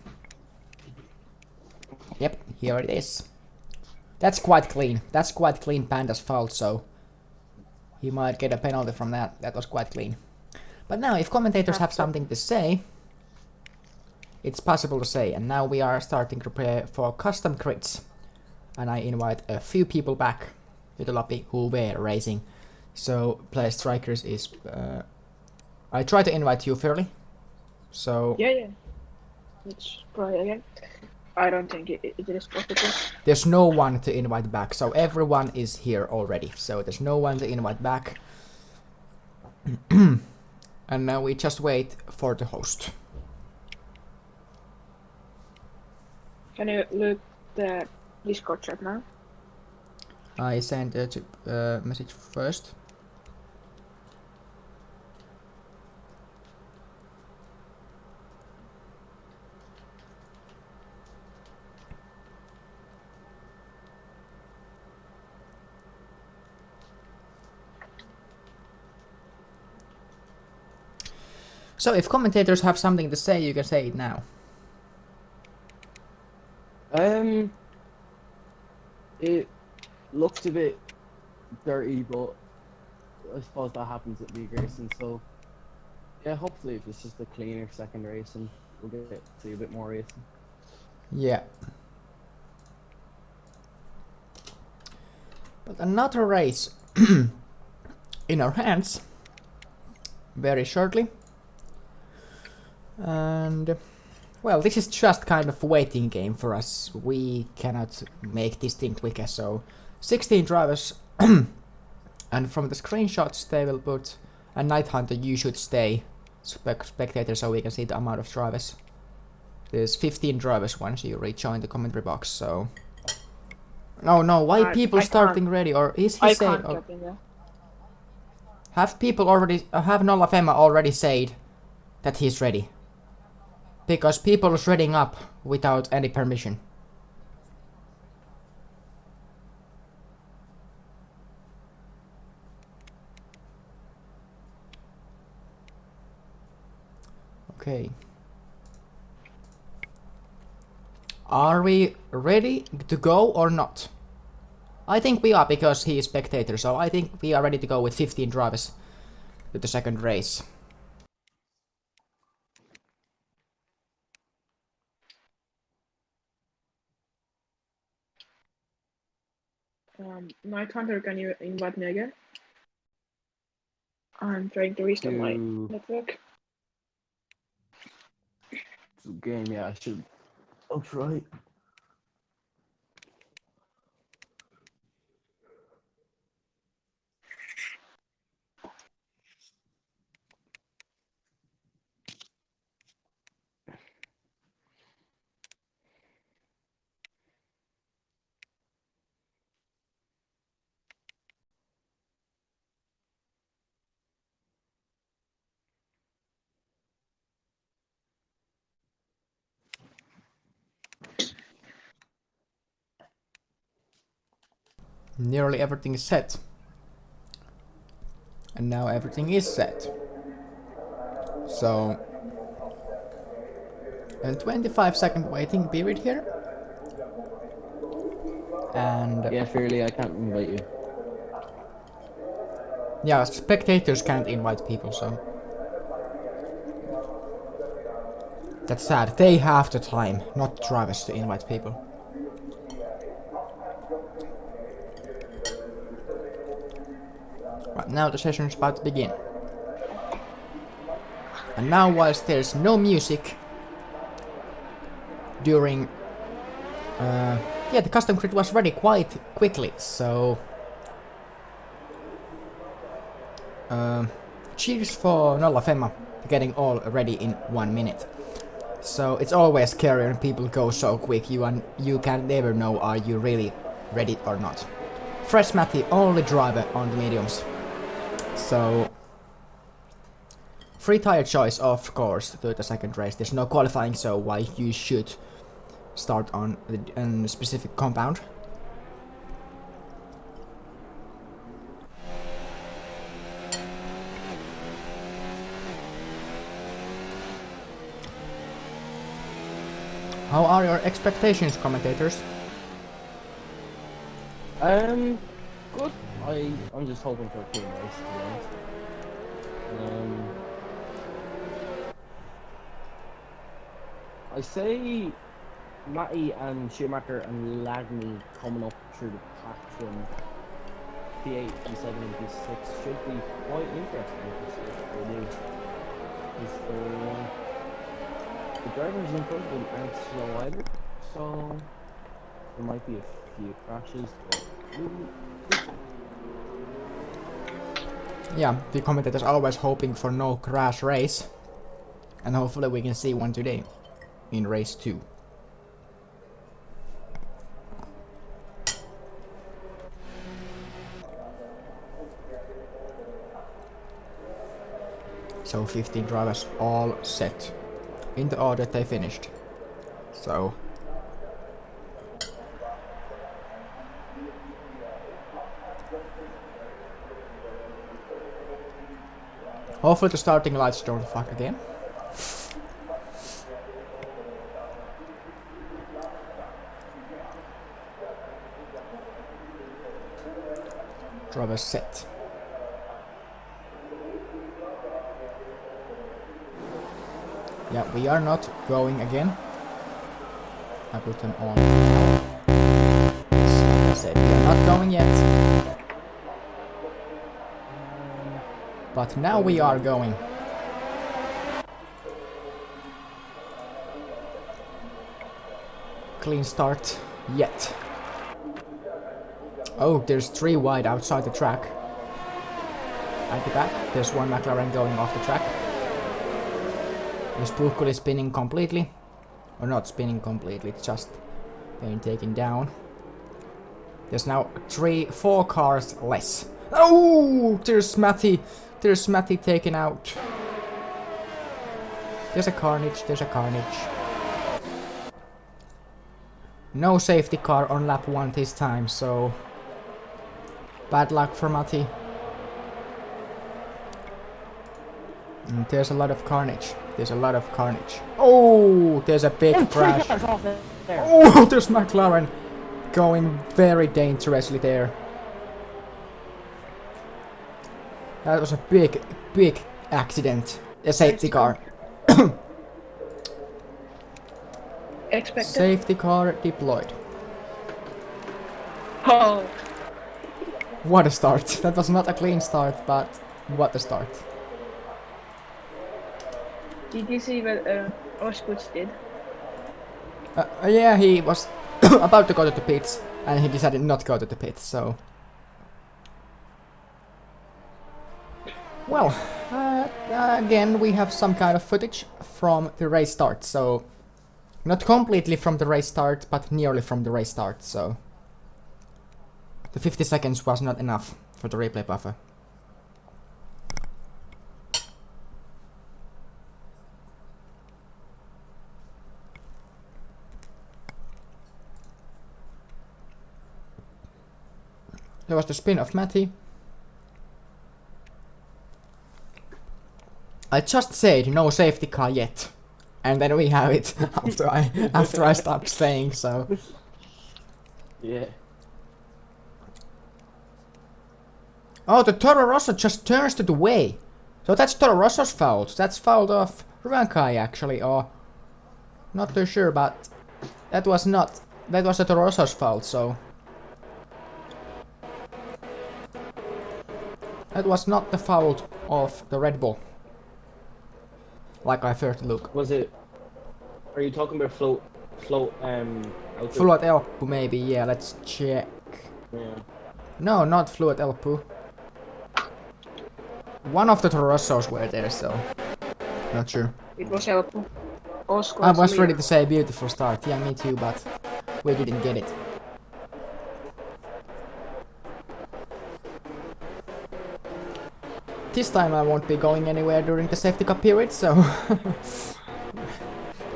S1: Yep, here it is. That's quite clean. That's quite clean Panda's fault, so he might get a penalty from that. That was quite clean. But now, if commentators have something to say, it's possible to say. And now we are starting to prepare for custom crits. And I invite a few people back to the lobby who were racing. So, Play Strikers is... I try to invite you fairly. So...
S2: Yeah. Let's try again. I don't think it is possible.
S1: There's no one to invite back, so everyone is here already. So there's no one to invite back. And now we just wait for the host.
S2: Can you look the Discord chat now?
S1: I sent a message first. So if commentators have something to say, you can say it now.
S3: It looks a bit dirty, but I suppose that happens at league racing, so yeah, hopefully if it's just a cleaner second race and we'll get to see a bit more racing.
S1: Yeah. But another race in our hands very shortly. And well, this is just kind of a waiting game for us. We cannot make this thing quicker, so 16 drivers and from the screenshots they will put a Night Hunter, you should stay spectator so we can see the amount of drivers. There's 15 drivers once you rejoin the commentary box, so... No, why people starting ready, or is he saying...
S2: Can't get in there.
S1: Have people already... have Nolla Femma already said that he's ready? Because people are shredding up without any permission. Okay. Are we ready to go or not? I think we are, because he is spectator, so I think we are ready to go with 15 drivers to the second race.
S2: Night Hunter, can you invite me again? I'm trying to restart my network.
S3: Game, yeah, I should. I'll try.
S1: Nearly everything is set. And now everything is set. So... and 25-second waiting period here. And...
S3: yeah, fairly, I can't invite you.
S1: yeah, spectators can't invite people, so... that's sad. They have the time, not drivers, to invite people. Right, now the session is about to begin. And now, whilst there's no music during... yeah, the custom crit was ready quite quickly, so... cheers for Nolla Femma getting all ready in 1 minute. So it's always scary when people go so quick, you can never know are you really ready or not. Fresh Matty, only driver on the mediums. So... free tire choice, of course, to the second race. There's no qualifying, so why you should start on a specific compound. How are your expectations, commentators?
S3: Good. I'm just hoping for a clean race, to be honest. I say Matty and Schumacher and Lagny coming up through the pack from P8, P7 and P6 should be quite interesting to see what they do. Because the drivers in front of them aren't slow either, so there might be a few crashes, but
S1: Yeah, the commentators are always hoping for no crash race. And hopefully we can see one today. In race 2. So 15 drivers all set. In the order they finished. So hopefully the starting lights don't fuck again. Driver set. Yeah, we are not going again. I put them on. Yes, like I said, we are not going yet. But now we are going. Clean start yet. Oh, there's 3 wide outside the track. At the back, there's 1 McLaren going off the track. Is Pulkuli spinning completely? Or not spinning completely, it's just being taken down. There's now 4 cars less. Oh, there's Matty taken out. There's a carnage. No safety car on lap 1 this time, so bad luck for Matty. And there's a lot of carnage. Oh, there's a big crash. Oh, there's McLaren going very dangerously there. That was a big accident. A safety car.
S2: Expected.
S1: Safety car deployed.
S2: Oh,
S1: What a start. That was not a clean start, but what a start.
S2: did you see what Oskuts did?
S1: Yeah, he was about to go to the pits, and he decided not to go to the pits, so... Well, again, we have some kind of footage from the race start, so... Not completely from the race start, but nearly from the race start, so... The 50 seconds was not enough for the replay buffer. There was the spin of Matty. I just said no safety car yet. And then we have it after I stopped saying so.
S3: yeah.
S1: Oh, the Toro Rosso just turns to the way. So that's Toro Rosso's fault. That's fault of Rankai actually, or not too sure, but that was the Toro Rosso's fault, so that was not the fault of the Red Bull. Like I first look.
S3: Was it? Are you talking about float? Output?
S1: Fluid Elpu maybe, yeah, let's check.
S3: Yeah.
S1: No, not Fluid Elpu. One of the Toro Rossos were there, so not sure.
S2: It was helpful.
S1: I was ready to say beautiful start, yeah, me too, but we didn't get it. This time I won't be going anywhere during the safety car period, so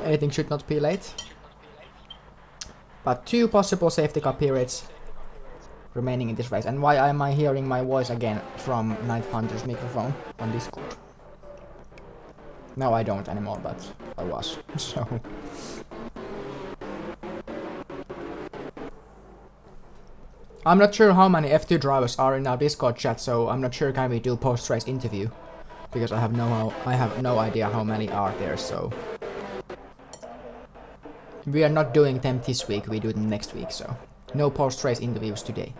S1: anything should not be late. But 2 possible safety car periods remaining in this race. And why am I hearing my voice again from Night Hunter's microphone on Discord? Now I don't anymore, but I was, so... I'm not sure how many F2 drivers are in our Discord chat, so I'm not sure can we do post-race interview. Because I have no idea how many are there, so... We are not doing them this week, we do them next week, so... No post-race interviews today.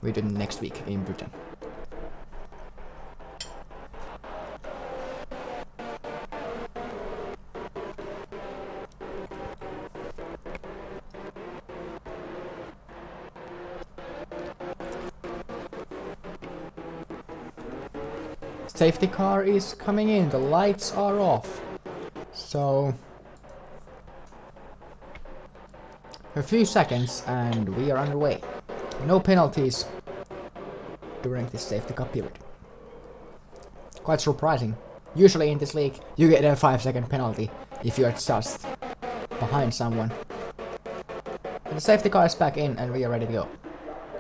S1: We do them next week in Britain. Safety car is coming in, the lights are off. So... a few seconds and we are underway. No penalties during this safety car period. Quite surprising. Usually in this league you get a 5-second penalty if you are just behind someone. But the safety car is back in and we are ready to go.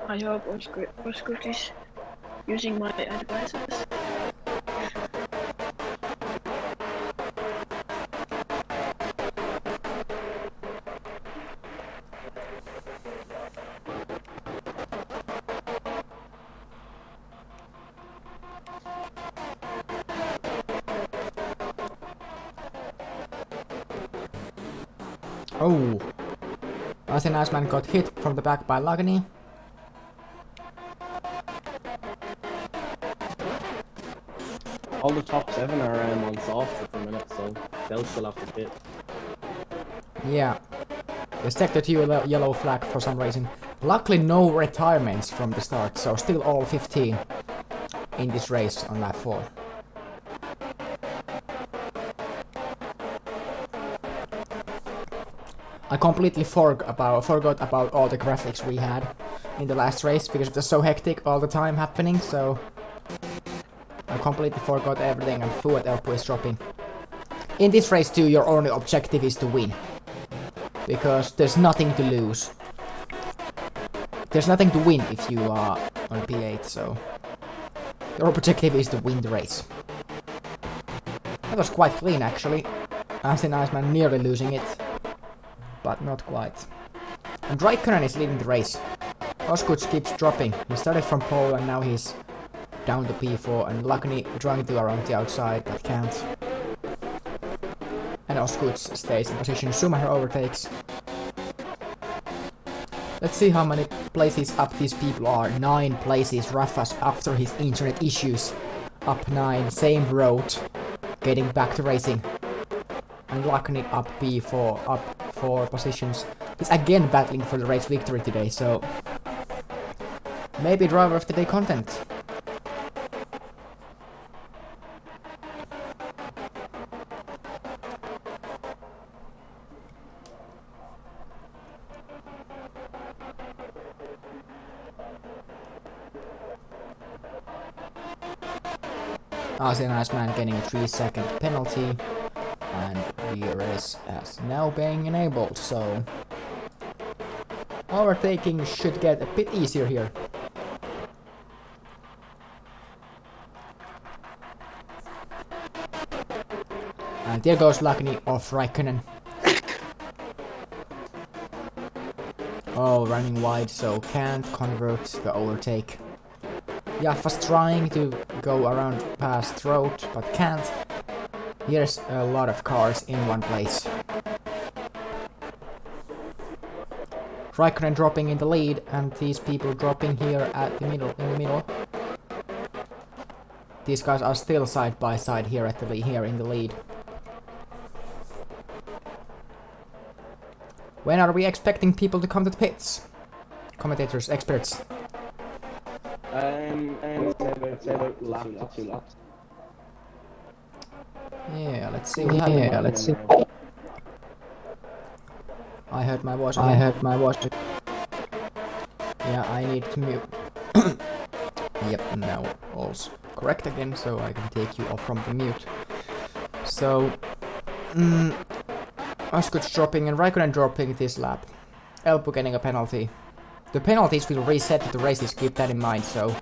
S2: I hope Osgood is using my advices.
S1: Oh! Austrian Iceman got hit from the back by Lagny.
S3: All the top 7 are on soft at the minute, so they'll still have to pit.
S1: Yeah. They stuck the yellow flag for some reason. Luckily no retirements from the start, so still all 15 in this race on lap 4. I completely forgot about all the graphics we had in the last race because it was so hectic all the time happening, so I completely forgot everything and fluid elbow is dropping. In this race too, your only objective is to win. Because there's nothing to lose. There's nothing to win if you are on P8, so your objective is to win the race. That was quite clean actually. Austrian Iceman nearly losing it, but not quite. And Raikkonen is leading the race. Osgood keeps dropping. He started from pole and now he's down to P4 and Lagny trying to around the outside but can't. And Osgood stays in position. Schumacher overtakes. Let's see how many places up these people are. 9 places. Rafa's after his internet issues. Up 9, same road. Getting back to racing. And Lagny up P4, up 4 positions. He's again battling for the race victory today, so maybe driver of the day content. Austrian Iceman getting a 3-second penalty, and the race has now been enabled, so overtaking should get a bit easier here. And there goes Lagny off Raikkonen. Oh, running wide, so can't convert the overtake. Jaffa's trying to go around past Throat, but can't. Here's a lot of cars in one place. Raikkonen dropping in the lead, and these people dropping here at the middle, in the middle. These guys are still side by side here at the here in the lead. When are we expecting people to come to the pits? Commentators, experts. Yeah, let's see. Let's see. I heard my voice. Yeah, I need to mute. Yep, now all's correct again, so I can take you off from the mute. So, Osgood's dropping and Raikkonen dropping this lap. Elpo getting a penalty. The penalties will reset the races, keep that in mind, so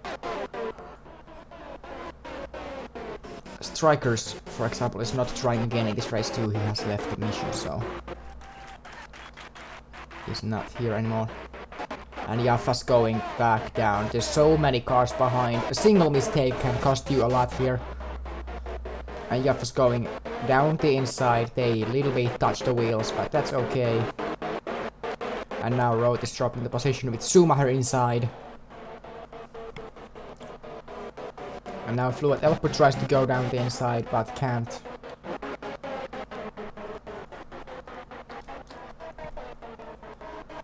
S1: Strikers, for example, is not trying again in this race too, he has left the mission, so He's not here anymore. And Jaffa's going back down. There's so many cars behind. A single mistake can cost you a lot here. And Jaffa's going down the inside. They little bit touch the wheels, but that's okay. And now Roth is dropping the position with Schumacher inside. And now Fluid Elpo tries to go down the inside, but can't.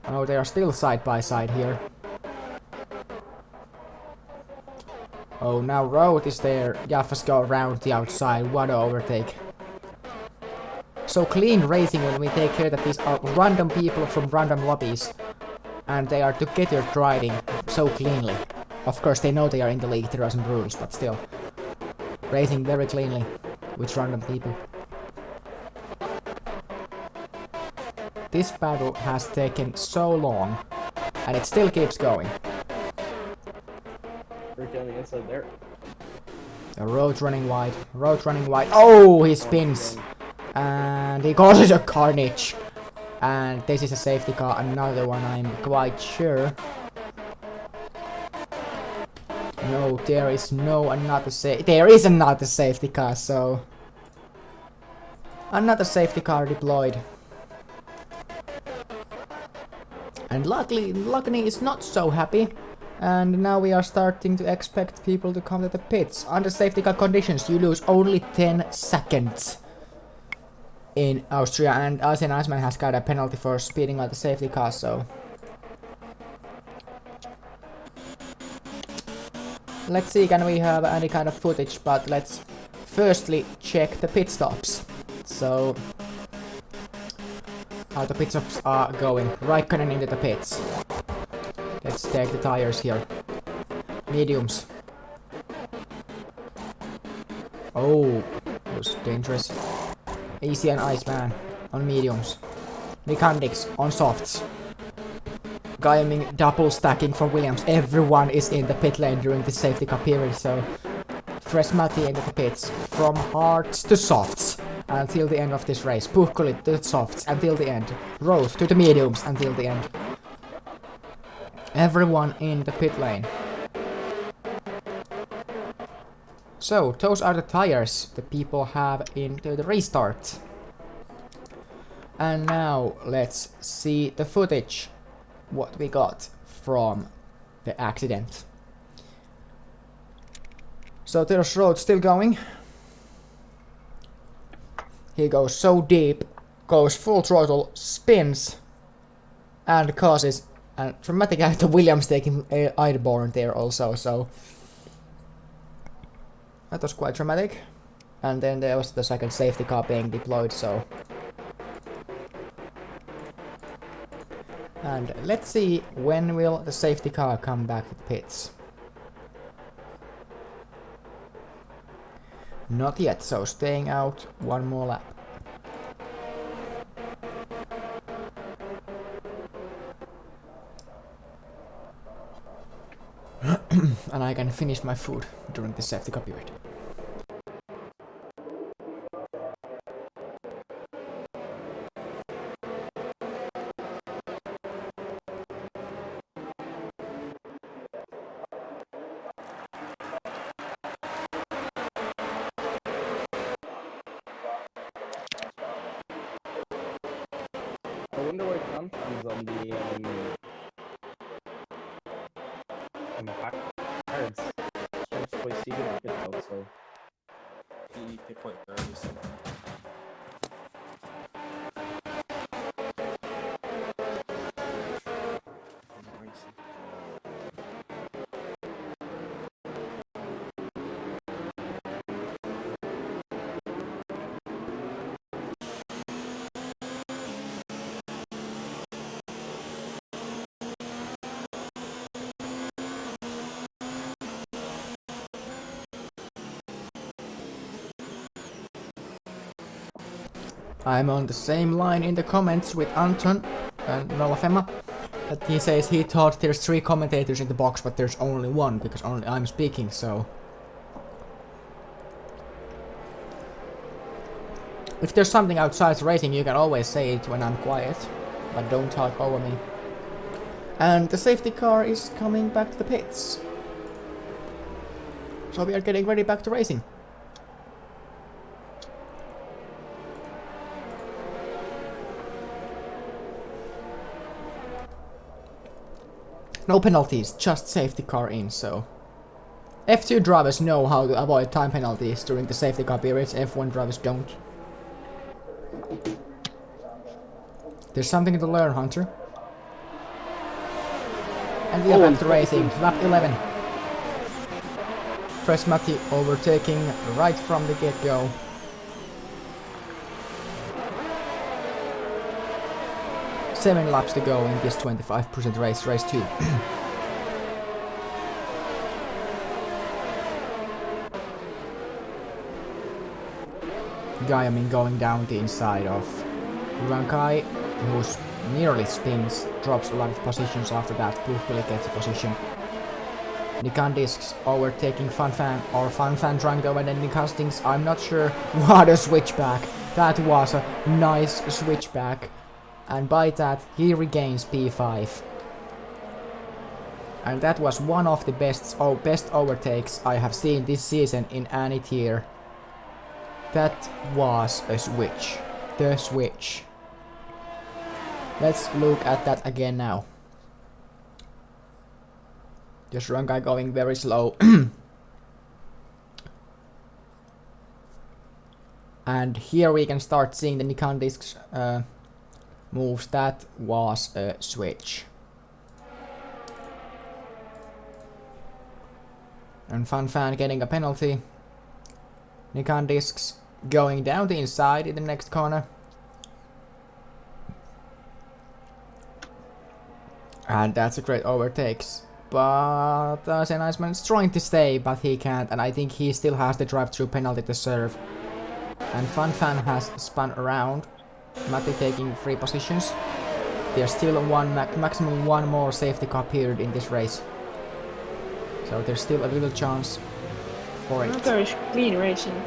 S1: Oh, they are still side by side here. Oh, now Roth is there. Jaffas go around the outside. What an overtake. So clean racing when we take care that these are random people from random lobbies. And they are together driving so cleanly. Of course, they know they are in the league, there are some rules, but still. Racing very cleanly with random people. This battle has taken so long, and it still keeps going.
S3: Right down the inside there.
S1: The Roth running wide. Roth running wide. Oh, he spins. And he causes a carnage. And this is a safety car. Another one, I'm quite sure. No, there is no another there is another safety car, so... Another safety car deployed. And luckily is not so happy. And now we are starting to expect people to come to the pits. Under safety car conditions, you lose only 10 seconds in Austria. And Asian Iceman has got a penalty for speeding out the safety car, so... Let's see, can we have any kind of footage, but let's firstly check the pit stops. So... how the pit stops are going. Raikkonen into the pits. Let's take the tires here. Mediums. Oh, that was dangerous. Easy and Iceman on mediums. Mechanics on softs. Guyming double stacking from Williams. Everyone is in the pit lane during the safety car period, so... Fresmati into the pits. From hards to softs. Until the end of this race. Puhkulit to the softs until the end. Roth to the mediums until the end. Everyone in the pit lane. So, those are the tires the people have into the restart. And now, let's see the footage. What we got from the accident. So, there's Roth still going. He goes so deep, goes full throttle, spins, and causes a dramatic act of Williams taking airborne there also, so... That was quite dramatic. And then there was the second safety car being deployed, so... And let's see when will the safety car come back to the pits. Not yet, so staying out one more lap. And I can finish my food during the safety car period.
S3: I wonder where it comes from on the cards. It's quite secret bit though, so
S4: the pit point values.
S1: I'm on the same line in the comments with Anton and Nolafema. That he says he thought there's 3 commentators in the box, but there's only 1 because only I'm speaking, so... If there's something outside racing, you can always say it when I'm quiet. but don't talk over me. And the safety car is coming back to the pits. So we are getting ready back to racing. No penalties, just safety car in, so... F2 drivers know how to avoid time penalties during the safety car periods, F1 drivers don't. There's something to learn, Hunter. And we are back to racing, lap 11. Fresh Matti overtaking right from the get-go. Seven laps to go in this 25% race, race 2. Gaiamin going down the inside of Rankai, who's nearly spins, drops a lot of positions after that. Puhkuli gets a position. Nikandisks overtaking Fanfan, or Fanfan trying to overtake Nikandisks. I'm not sure. What a switchback! That was a nice switchback. And by that, he regains P5. And that was one of the best overtakes I have seen this season in any tier. That was a switch. The switch. Let's look at that again now. Just Rankai going very slow. And here we can start seeing the Nikandisks moves. That was a switch. And Fanfan getting a penalty. Nikandisks going down the inside in the next corner. And that's a great overtakes. But Zen Iceman is trying to stay, but he can't. And I think he still has the drive-through penalty to serve. And Fanfan has spun around. Matti taking 3 positions. There's still maximum one more safety car period in this race. So there's still a little chance for it.
S2: Not very clean racing.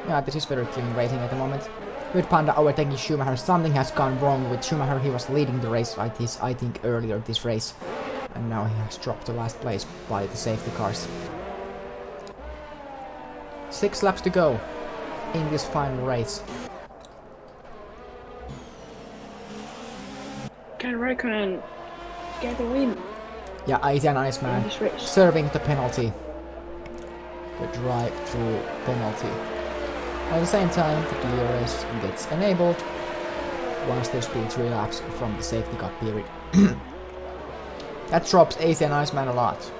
S1: Yeah, this is very clean racing at the moment. Good Panda overtaking Schumacher. Something has gone wrong with Schumacher. He was leading the race like this, I think, earlier this race. And now he has dropped to last place by the safety cars. 6 laps to go in this final race.
S2: Can Raikkonen get a win
S1: Yeah, Asian
S2: in
S1: Iceman
S2: this race?
S1: serving the penalty. The drive-through penalty. At the same time, the DRS gets enabled once there's been 3 laps from the safety car period. That drops Asian Iceman a lot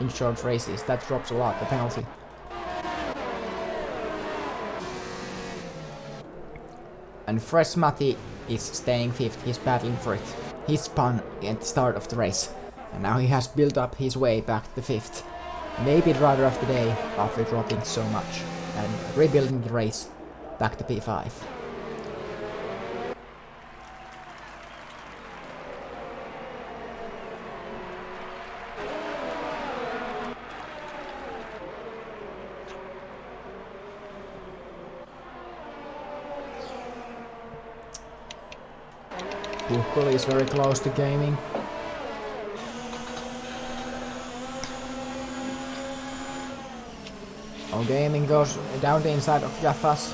S1: in short races. That drops a lot, the penalty. And Fresh Matti is staying 5th. He's battling for it. He spun at the start of the race, and now he has built up his way back to 5th. Maybe driver of the day after dropping so much and rebuilding the race back to P5. Puhkuli is very close to gaming. Oh, gaming goes down the inside of Jaffas.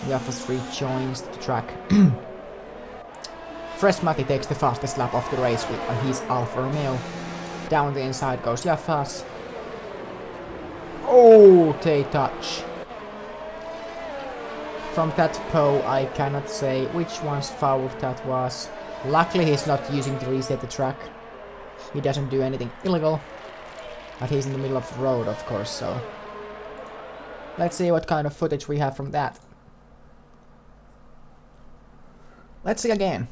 S1: Jaffas rejoins the track. Fresh Matti takes the fastest lap of the race with his Alfa Romeo. Down the inside goes Jaffas. Oh, they touch. From that pole, I cannot say which one's foul that was. Luckily, he's not using to reset the track. He doesn't do anything illegal. But he's in the middle of the road, of course, so... Let's see what kind of footage we have from that. Let's see again.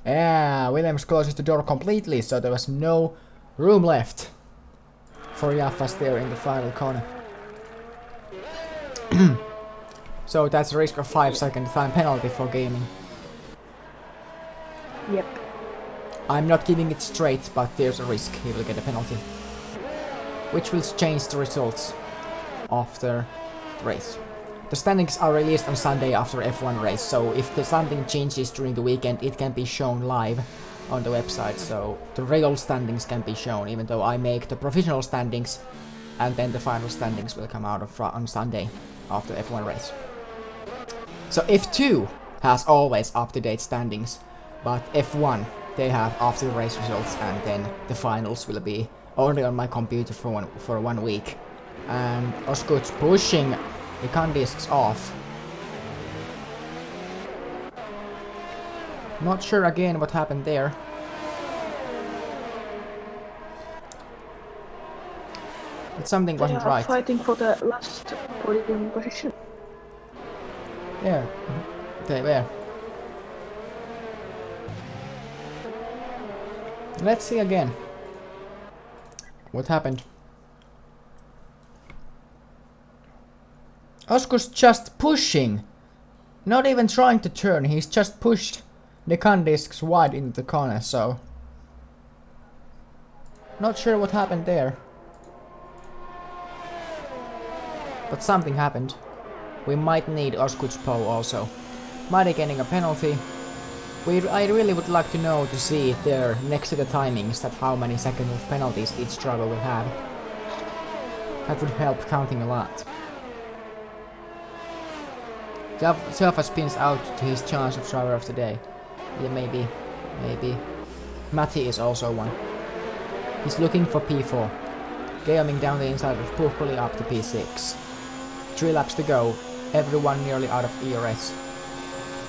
S1: Yeah, Williams closes the door completely, so there was no room left for Jaffas there in the final corner. So that's a risk of 5-second time penalty for gaming.
S2: Yep.
S1: I'm not giving it straight, but there's a risk he will get a penalty. Which will change the results after the race. the standings are released on Sunday after F1 race, so if there's something changes during the weekend, it can be shown live on the website, so the real standings can be shown, even though I make the provisional standings, and then the final standings will come out on Sunday after F1 race. So F2 has always up-to-date standings, but F1, they have after the race results, and then the finals will be only on my computer for 1 week. And Osgood's pushing the con discs off. Not sure again what happened there. But something wasn't right.
S2: Fighting for the last podium position.
S1: Yeah, they were. Let's see again. What happened? Osgood's just pushing. Not even trying to turn, he's just pushed the con discs wide into the corner, so... Not sure what happened there. But something happened. We might need Osgood's pole also. Might be getting a penalty. I really would like to know to see there next to the timings that how many seconds of penalties each driver will have. That would help counting a lot. Silva spins out to his chance of driver of the day. Yeah, maybe. Matti is also one. He's looking for P4. Geoming down the inside of Puhkuli up to P6. 3 laps to go. Everyone nearly out of ERS.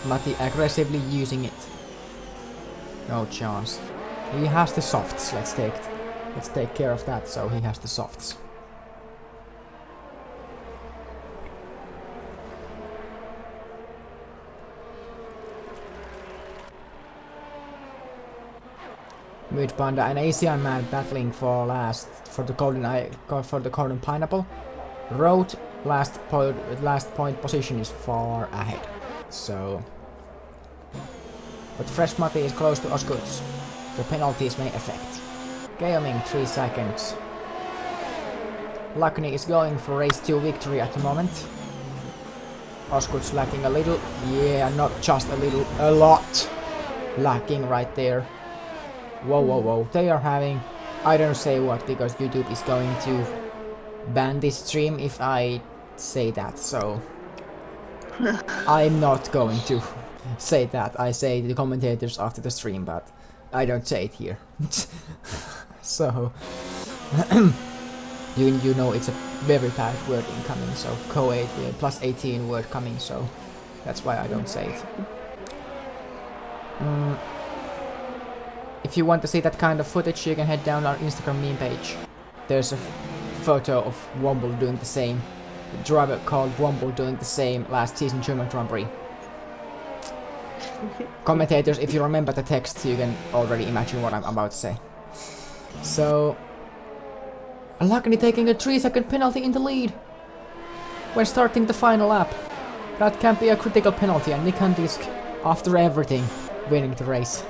S1: Matti aggressively using it. No chance. He has the softs. Let's take care of that. So he has the softs. Mid Panda and Asian man battling for the golden pineapple. Road last point position is far ahead. So, but Fresh Matti is close to Osgood's. The penalties may affect. Geoming 3 seconds. Lakni is going for race 2 victory at the moment. Osgood's lacking a little. Yeah, not just a little, a lot lacking right there. Whoa. They are having... I don't say what, because YouTube is going to ban this stream if I say that, so... I'm not going to say that. I say the commentators after the stream, but I don't say it here. So... you know it's a very bad word incoming, so co-8 plus 18 word coming, so that's why I don't say it. If you want to see that kind of footage, you can head down our Instagram meme page. There's a photo of Womble doing the same. A driver called Womble doing the same last season German Grand Prix. Commentators, if you remember the text, you can already imagine what I'm about to say. So... Lakni taking a 3-second penalty in the lead when starting the final lap. That can be a critical penalty, and Nick Hundisk, after everything, winning the race.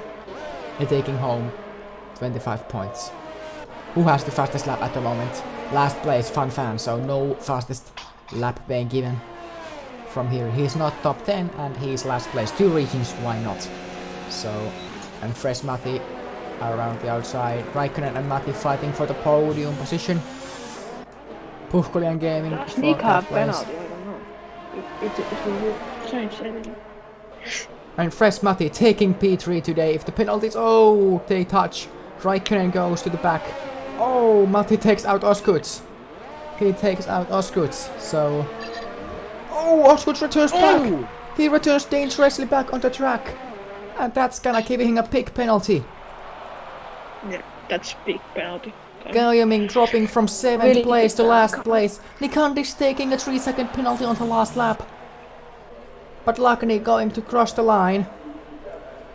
S1: And taking home 25 points. Who has the fastest lap at the moment? Last place, Fun Fan, so no fastest lap being given from here. He's not top 10 and he's last place. 2 regions, why not? So, and Fresh Matti around the outside. Raikkonen and Matti fighting for the podium position. Puhkuli and Gaming
S2: Does
S1: for
S2: Nick have
S1: that place.
S2: penalty? I don't know. It will change anything.
S1: And Fresh Matti taking P3 today. If the penalties, oh, they touch. Raikkonen goes to the back. Oh, Matti takes out Osgood's. He takes out Osgood's. So, oh, Osgood's returns back. He returns dangerously back on the track, and that's gonna give him a big penalty.
S2: Yeah, that's big penalty.
S1: Geoming dropping from 7th
S2: Really
S1: place to
S2: big
S1: last
S2: penalty.
S1: place. Nikandic taking a 3-second penalty on the last lap. But Lakni going to cross the line.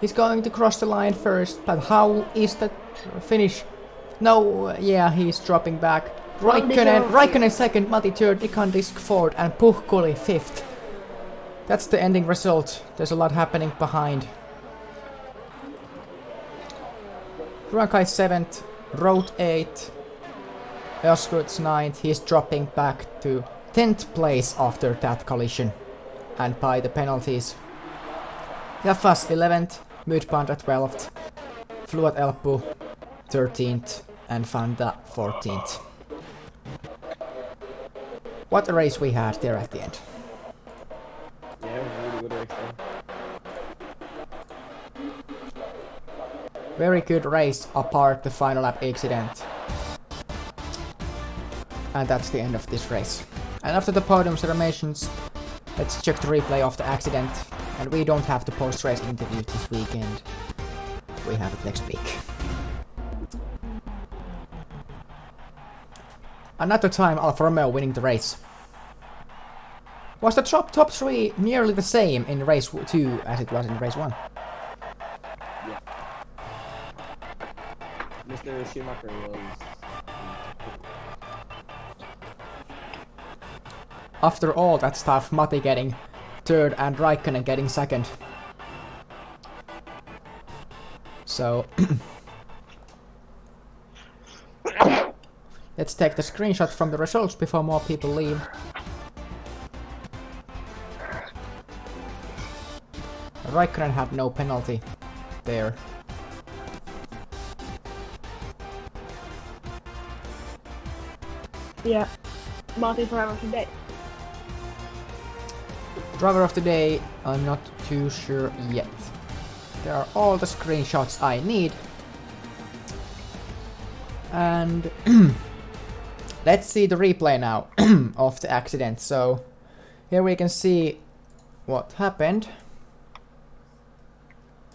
S1: He's going to cross the line first, but how is the finish? No, yeah, he's dropping back. Raikkonen second, Matti third, Nikandic fourth, and Puhkuli 5th. That's the ending result. There's a lot happening behind. Rankai 7th, Road 8th, Osgood's 9th, he's dropping back to 10th place after that collision. And by the penalties, Jaffas 11th, Mudpanda 12th, Fluat Elpu 13th, and Fanta 14th. What a race we had there at the end.
S3: Yeah, it was a really good race though.
S1: Very good race apart the final lap accident. And that's the end of this race. And after the podium celebrations, let's check the replay of the accident. And we don't have the post-race interview this weekend. We have it next week. Another time Alfa Romeo winning the race. Was the top 3 nearly the same in race 2 as it was in race 1?
S3: Yeah. Mr. Schumacher was...
S1: After all that stuff, Matti getting 3rd and Raikkonen getting 2nd. So... let's take the screenshot from the results before more people leave. Raikkonen had no penalty there.
S2: Yeah. Martin driver of the day.
S1: Driver of the day, I'm not too sure yet. There are all the screenshots I need. And let's see the replay now of the accident. So here we can see what happened.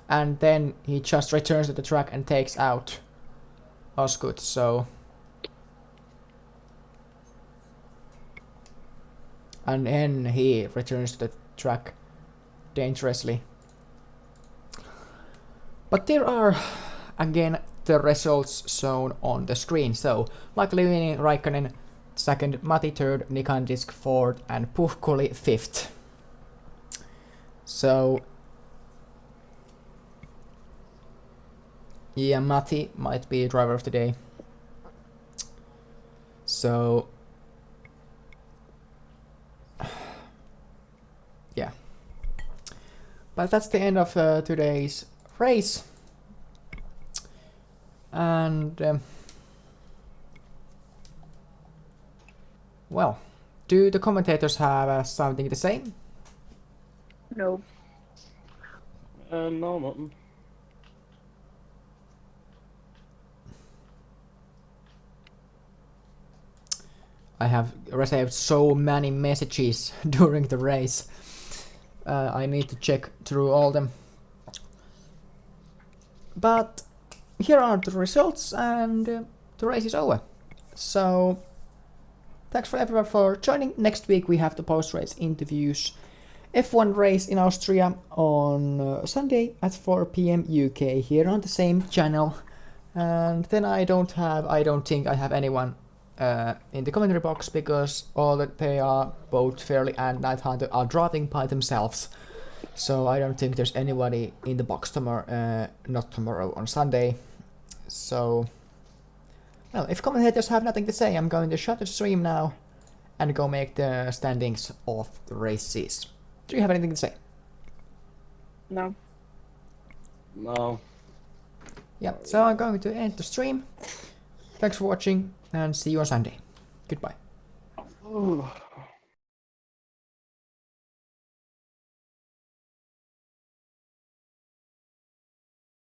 S1: And then he just returns to the track and takes out Osgood, so... And then he returns to the track dangerously. But there are, again, the results shown on the screen. So, luckily winning Raikkonen 2nd, Matti 3rd, Nikandisk 4th, and Puhkuli 5th. So... yeah, Matti might be driver of the day. So... yeah. But that's the end of today's race. And... well, do the commentators have something to say?
S2: No.
S3: no, nothing.
S1: I have received so many messages during the race. I need to check through all them. But here are the results, and the race is over. So thanks for everyone for joining. Next week we have the post-race interviews. F1 race in Austria on Sunday at 4 PM UK here on the same channel. And then I don't think I have anyone in the commentary box, because all that they are, both Fairley and Night Hunter, are driving by themselves. So I don't think there's anybody in the box tomorrow, not tomorrow, on Sunday. So, well, if commentators have nothing to say, I'm going to shut the stream now and go make the standings of the races. Do you have anything to say?
S2: No.
S3: No.
S1: Yeah, so I'm going to end the stream. Thanks for watching, and see you on Sunday. Goodbye.
S3: Ooh.